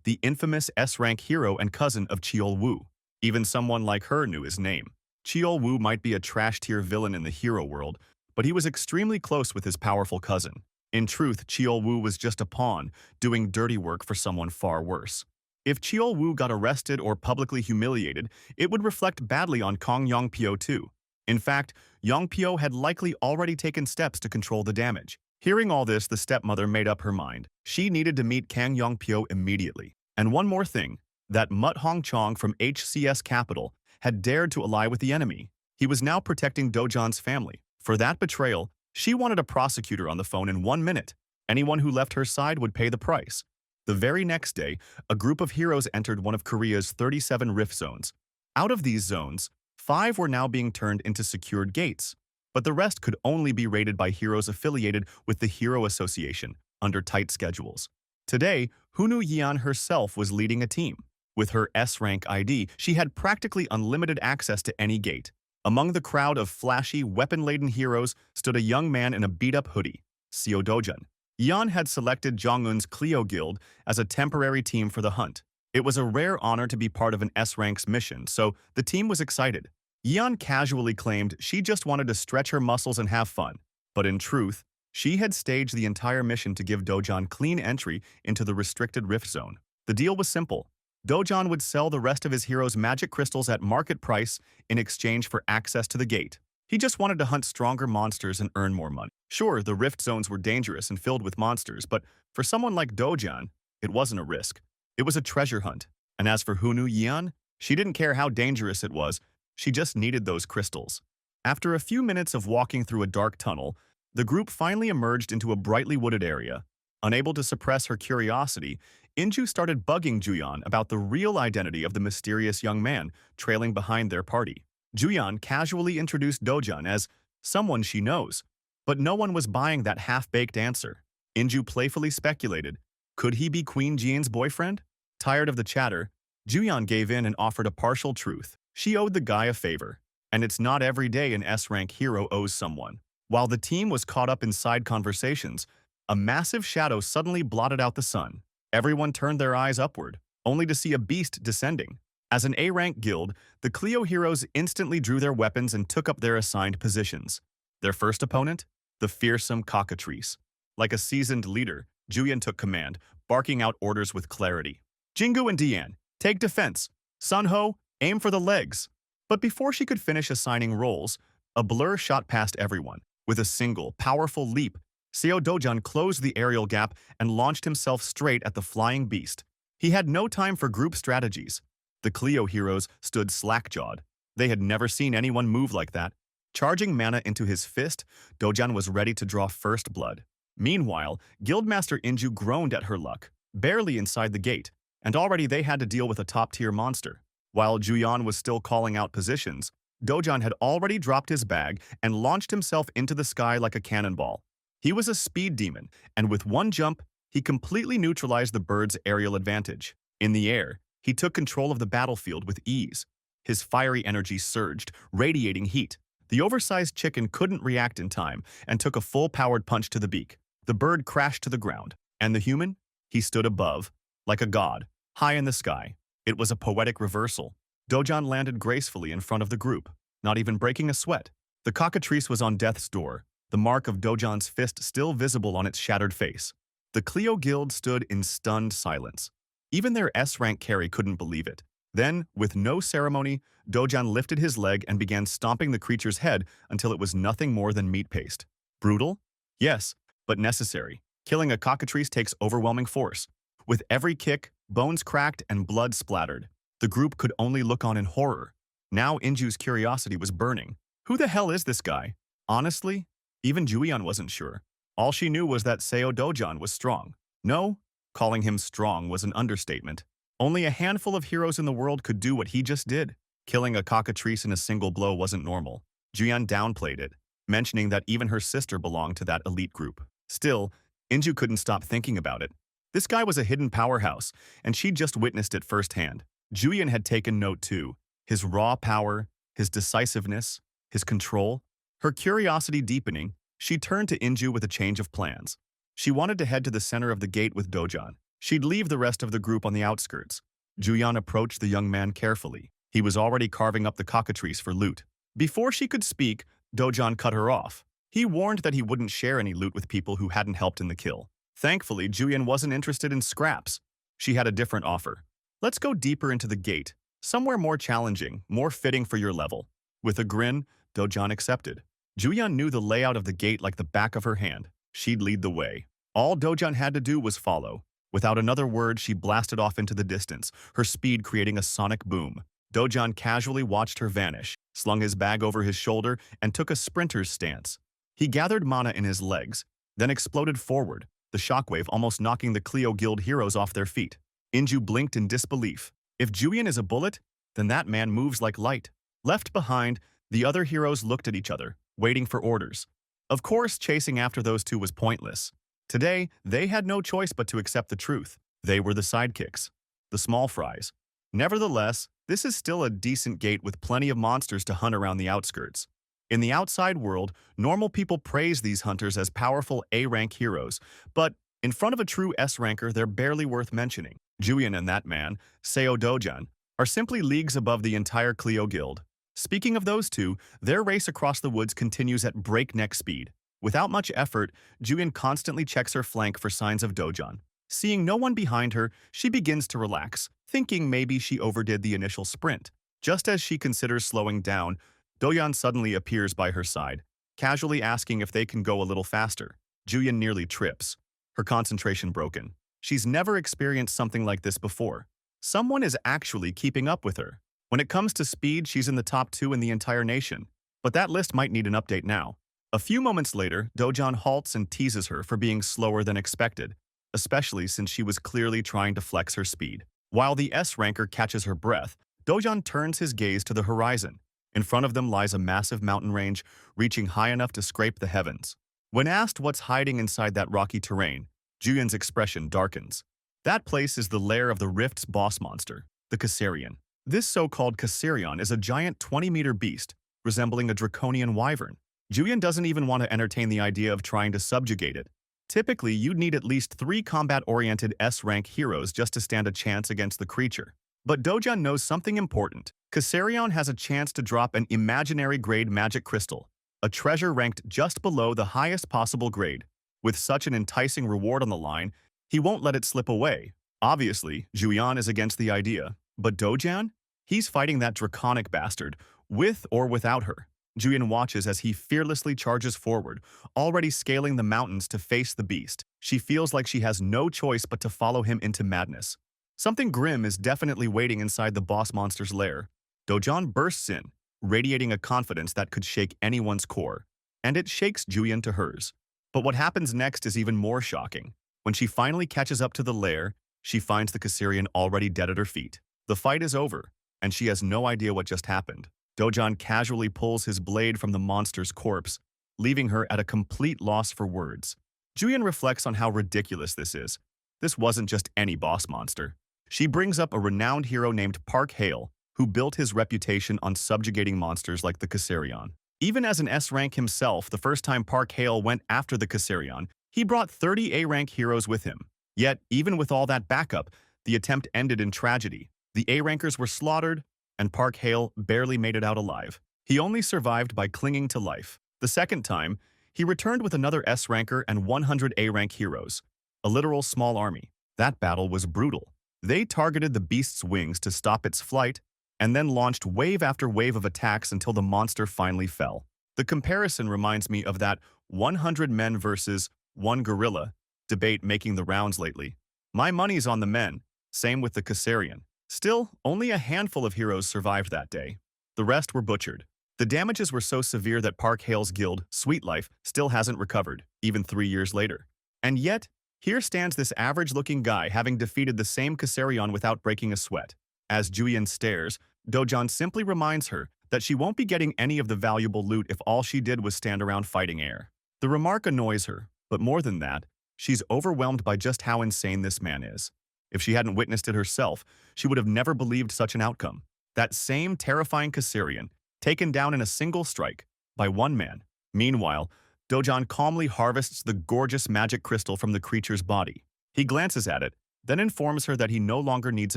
the infamous S-rank hero and cousin of Cheol-woo. Even someone like her knew his name. Cheol-woo might be a trash-tier villain in the hero world, but he was extremely close with his powerful cousin. In truth, Cheol-woo was just a pawn, doing dirty work for someone far worse. If Cheol-woo got arrested or publicly humiliated, it would reflect badly on Kang Yong-pyo too. In fact, Yong-pyo had likely already taken steps to control the damage. Hearing all this, the stepmother made up her mind. She needed to meet Kang Yong-pyo immediately. And one more thing, that Mut Hong Chong from HCS Capital had dared to ally with the enemy. He was now protecting Dojan's family. For that betrayal, she wanted a prosecutor on the phone in 1 minute. Anyone who left her side would pay the price. The very next day, a group of heroes entered one of Korea's 37 rift zones. Out of these zones, 5 were now being turned into secured gates, but the rest could only be raided by heroes affiliated with the Hero Association under tight schedules. Today, Hunu Yeon herself was leading a team. With her S-rank ID, she had practically unlimited access to any gate. Among the crowd of flashy, weapon-laden heroes stood a young man in a beat-up hoodie, Seo Dojan. Yeon had selected Jong-un's Clio Guild as a temporary team for the hunt. It was a rare honor to be part of an S-rank's mission, so the team was excited. Yeon casually claimed she just wanted to stretch her muscles and have fun, but in truth, she had staged the entire mission to give Dojan clean entry into the restricted rift zone. The deal was simple. Dojan would sell the rest of his heroes' magic crystals at market price in exchange for access to the gate. He just wanted to hunt stronger monsters and earn more money. Sure, the rift zones were dangerous and filled with monsters, but for someone like Dojan, it wasn't a risk. It was a treasure hunt. And as for Hunu Yeon, she didn't care how dangerous it was, she just needed those crystals. After a few minutes of walking through a dark tunnel, the group finally emerged into a brightly wooded area. Unable to suppress her curiosity, Inju started bugging Juyeon about the real identity of the mysterious young man trailing behind their party. Juyeon casually introduced Dojan as someone she knows, but no one was buying that half-baked answer. Inju playfully speculated, could he be Queen Jian's boyfriend? Tired of the chatter, Juyeon gave in and offered a partial truth. She owed the guy a favor, and it's not every day an S-rank hero owes someone. While the team was caught up in side conversations, A massive shadow suddenly blotted out the sun. Everyone turned their eyes upward, only to see a beast descending. As an A-rank guild, the Clio heroes instantly drew their weapons and took up their assigned positions. Their first opponent? The fearsome cockatrice. Like a seasoned leader, Julian took command, barking out orders with clarity. Jingu and Dian, take defense. Sunho, aim for the legs. But before she could finish assigning roles, a blur shot past everyone. With a single, powerful leap, Seo Dojan closed the aerial gap and launched himself straight at the flying beast. He had no time for group strategies. The Clio heroes stood slack-jawed. They had never seen anyone move like that. Charging mana into his fist, Dojan was ready to draw first blood. Meanwhile, Guildmaster Inju groaned at her luck, barely inside the gate, and already they had to deal with a top-tier monster. While Juyan was still calling out positions, Dojan had already dropped his bag and launched himself into the sky like a cannonball. He was a speed demon, and with one jump, he completely neutralized the bird's aerial advantage. In the air, he took control of the battlefield with ease. His fiery energy surged, radiating heat. The oversized chicken couldn't react in time and took a full-powered punch to the beak. The bird crashed to the ground. And the human? He stood above, like a god, high in the sky. It was a poetic reversal. Dojan landed gracefully in front of the group, not even breaking a sweat. The cockatrice was on death's door, the mark of Dojan's fist still visible on its shattered face. The Clio Guild stood in stunned silence. Even their S-rank carry couldn't believe it. Then, with no ceremony, Dojan lifted his leg and began stomping the creature's head until it was nothing more than meat paste. Brutal? Yes, but necessary. Killing a cockatrice takes overwhelming force. With every kick, bones cracked and blood splattered. The group could only look on in horror. Now Inju's curiosity was burning. Who the hell is this guy? Honestly, even Juyan wasn't sure. All she knew was that Seo Dojan was strong. No, calling him strong was an understatement. Only a handful of heroes in the world could do what he just did. Killing a cockatrice in a single blow wasn't normal. Juyan downplayed it, mentioning that even her sister belonged to that elite group. Still, Inju couldn't stop thinking about it. This guy was a hidden powerhouse, and she'd just witnessed it firsthand. Juyan had taken note too. His raw power, his decisiveness, his control. Her curiosity deepening, she turned to Inju with a change of plans. She wanted to head to the center of the gate with Dojan. She'd leave the rest of the group on the outskirts. Juyan approached the young man carefully. He was already carving up the cockatrice for loot. Before she could speak, Dojan cut her off. He warned that he wouldn't share any loot with people who hadn't helped in the kill. Thankfully, Juyan wasn't interested in scraps. She had a different offer. Let's go deeper into the gate, somewhere more challenging, more fitting for your level. With a grin, Dojan accepted. Juyan knew the layout of the gate like the back of her hand. She'd lead the way. All Dojan had to do was follow. Without another word, she blasted off into the distance, her speed creating a sonic boom. Dojan casually watched her vanish, slung his bag over his shoulder, and took a sprinter's stance. He gathered mana in his legs, then exploded forward, the shockwave almost knocking the Clio Guild heroes off their feet. Inju blinked in disbelief. If Juyan is a bullet, then that man moves like light. Left behind, the other heroes looked at each other, waiting for orders. Of course, chasing after those two was pointless. Today, they had no choice but to accept the truth. They were the sidekicks, the small fries. Nevertheless, this is still a decent gate with plenty of monsters to hunt around the outskirts. In the outside world, normal people praise these hunters as powerful A-rank heroes, but in front of a true S-ranker, they're barely worth mentioning. Juyan and that man, Seo Dojan, are simply leagues above the entire Clio Guild. Speaking of those two, their race across the woods continues at breakneck speed. Without much effort, Juyan constantly checks her flank for signs of Dojan. Seeing no one behind her, she begins to relax, thinking maybe she overdid the initial sprint. Just as she considers slowing down, Dojan suddenly appears by her side, casually asking if they can go a little faster. Juyan nearly trips, her concentration broken. She's never experienced something like this before. Someone is actually keeping up with her. When it comes to speed, she's in the top 2 in the entire nation. But that list might need an update now. A few moments later, Dojan halts and teases her for being slower than expected, especially since she was clearly trying to flex her speed. While the S-ranker catches her breath, Dojan turns his gaze to the horizon. In front of them lies a massive mountain range, reaching high enough to scrape the heavens. When asked what's hiding inside that rocky terrain, Juyan's expression darkens. That place is the lair of the Rift's boss monster, the Kassarian. This so-called Kassarian is a giant 20-meter beast, resembling a draconian wyvern. Juyan doesn't even want to entertain the idea of trying to subjugate it. Typically, you'd need at least 3 combat-oriented S-rank heroes just to stand a chance against the creature. But Dojan knows something important. Cassarion has a chance to drop an imaginary grade magic crystal, a treasure ranked just below the highest possible grade. With such an enticing reward on the line, he won't let it slip away. Obviously, Julian is against the idea. But Dojan? He's fighting that draconic bastard, with or without her. Julian watches as he fearlessly charges forward, already scaling the mountains to face the beast. She feels like she has no choice but to follow him into madness. Something grim is definitely waiting inside the boss monster's lair. Dojan bursts in, radiating a confidence that could shake anyone's core. And it shakes Julian to hers. But what happens next is even more shocking. When she finally catches up to the lair, she finds the Cassarion already dead at her feet. The fight is over, and she has no idea what just happened. Dojan casually pulls his blade from the monster's corpse, leaving her at a complete loss for words. Julian reflects on how ridiculous this is. This wasn't just any boss monster. She brings up a renowned hero named Park Hale, who built his reputation on subjugating monsters like the Cassarion. Even as an S-rank himself, the first time Park Hale went after the Cassarion, he brought 30 A-rank heroes with him. Yet, even with all that backup, the attempt ended in tragedy. The A-rankers were slaughtered, and Park Hale barely made it out alive. He only survived by clinging to life. The second time, he returned with another S-ranker and 100 A-rank heroes, a literal small army. That battle was brutal. They targeted the beast's wings to stop its flight, and then launched wave after wave of attacks until the monster finally fell. The comparison reminds me of that 100 men versus 1 gorilla debate making the rounds lately. My money's on the men, same with the Cassarion. Still, only a handful of heroes survived that day. The rest were butchered. The damages were so severe that Park Hale's guild, Sweet Life, still hasn't recovered, even 3 years later. And yet, here stands this average-looking guy having defeated the same Cassarion without breaking a sweat. As Julian stares, Dojan simply reminds her that she won't be getting any of the valuable loot if all she did was stand around fighting air. The remark annoys her, but more than that, she's overwhelmed by just how insane this man is. If she hadn't witnessed it herself, she would have never believed such an outcome. That same terrifying Cassarion, taken down in a single strike, by one man. Meanwhile, Dojan calmly harvests the gorgeous magic crystal from the creature's body. He glances at it, then informs her that he no longer needs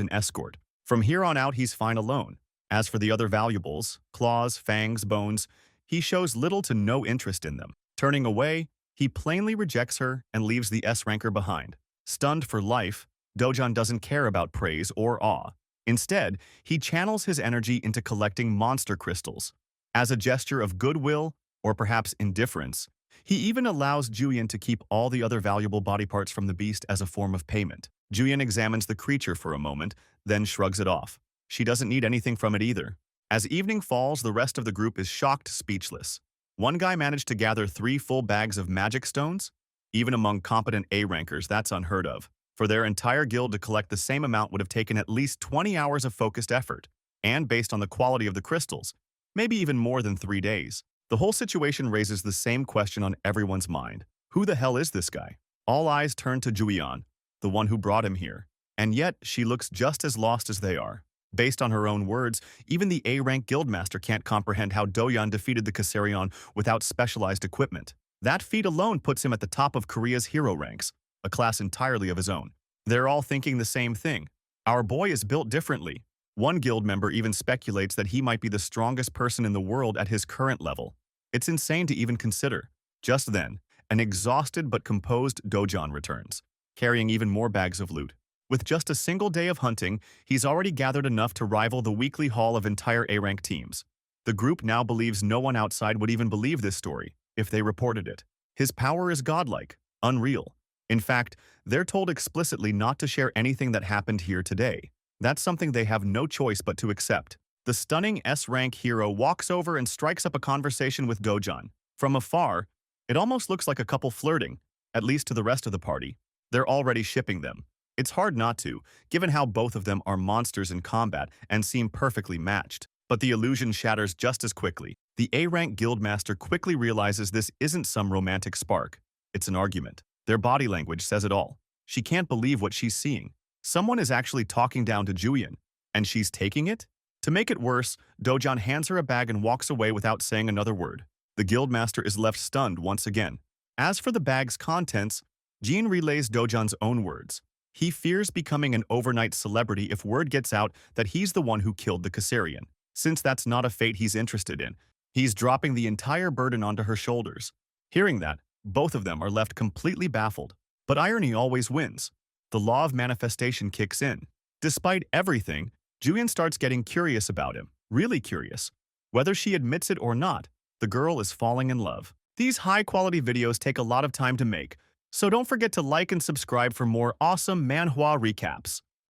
an escort. From here on out, he's fine alone. As for the other valuables, claws, fangs, bones, he shows little to no interest in them. Turning away, he plainly rejects her and leaves the S-ranker behind. Stunned for life, Dojan doesn't care about praise or awe. Instead, he channels his energy into collecting monster crystals. As a gesture of goodwill, or perhaps indifference, he even allows Julian to keep all the other valuable body parts from the beast as a form of payment. Julian examines the creature for a moment, then shrugs it off. She doesn't need anything from it either. As evening falls, the rest of the group is shocked speechless. One guy managed to gather 3 full bags of magic stones? Even among competent A-rankers, that's unheard of. For their entire guild to collect the same amount would have taken at least 20 hours of focused effort, and based on the quality of the crystals, maybe even more than 3 days. The whole situation raises the same question on everyone's mind. Who the hell is this guy? All eyes turn to Julian, the one who brought him here. And yet, she looks just as lost as they are. Based on her own words, even the A-rank guildmaster can't comprehend how Dojan defeated the Cassarion without specialized equipment. That feat alone puts him at the top of Korea's hero ranks, a class entirely of his own. They're all thinking the same thing. Our boy is built differently. One guild member even speculates that he might be the strongest person in the world at his current level. It's insane to even consider. Just then, an exhausted but composed Dojan returns, carrying even more bags of loot. With just a single day of hunting, he's already gathered enough to rival the weekly haul of entire A-rank teams. The group now believes no one outside would even believe this story if they reported it. His power is godlike, unreal. In fact, they're told explicitly not to share anything that happened here today. That's something they have no choice but to accept. The stunning S-rank hero walks over and strikes up a conversation with Dojan. From afar, it almost looks like a couple flirting, at least to the rest of the party. They're already shipping them. It's hard not to, given how both of them are monsters in combat and seem perfectly matched. But the illusion shatters just as quickly. The A-rank guildmaster quickly realizes this isn't some romantic spark. It's an argument. Their body language says it all. She can't believe what she's seeing. Someone is actually talking down to Julian, and she's taking it? To make it worse, Dojan hands her a bag and walks away without saying another word. The guildmaster is left stunned once again. As for the bag's contents, Jean relays Dojan's own words. He fears becoming an overnight celebrity if word gets out that he's the one who killed the Caesarian. Since that's not a fate he's interested in, he's dropping the entire burden onto her shoulders. Hearing that, both of them are left completely baffled. But irony always wins. The law of manifestation kicks in. Despite everything, Julian starts getting curious about him, really curious. Whether she admits it or not, the girl is falling in love. These high-quality videos take a lot of time to make, so don't forget to like and subscribe for more awesome manhwa recaps.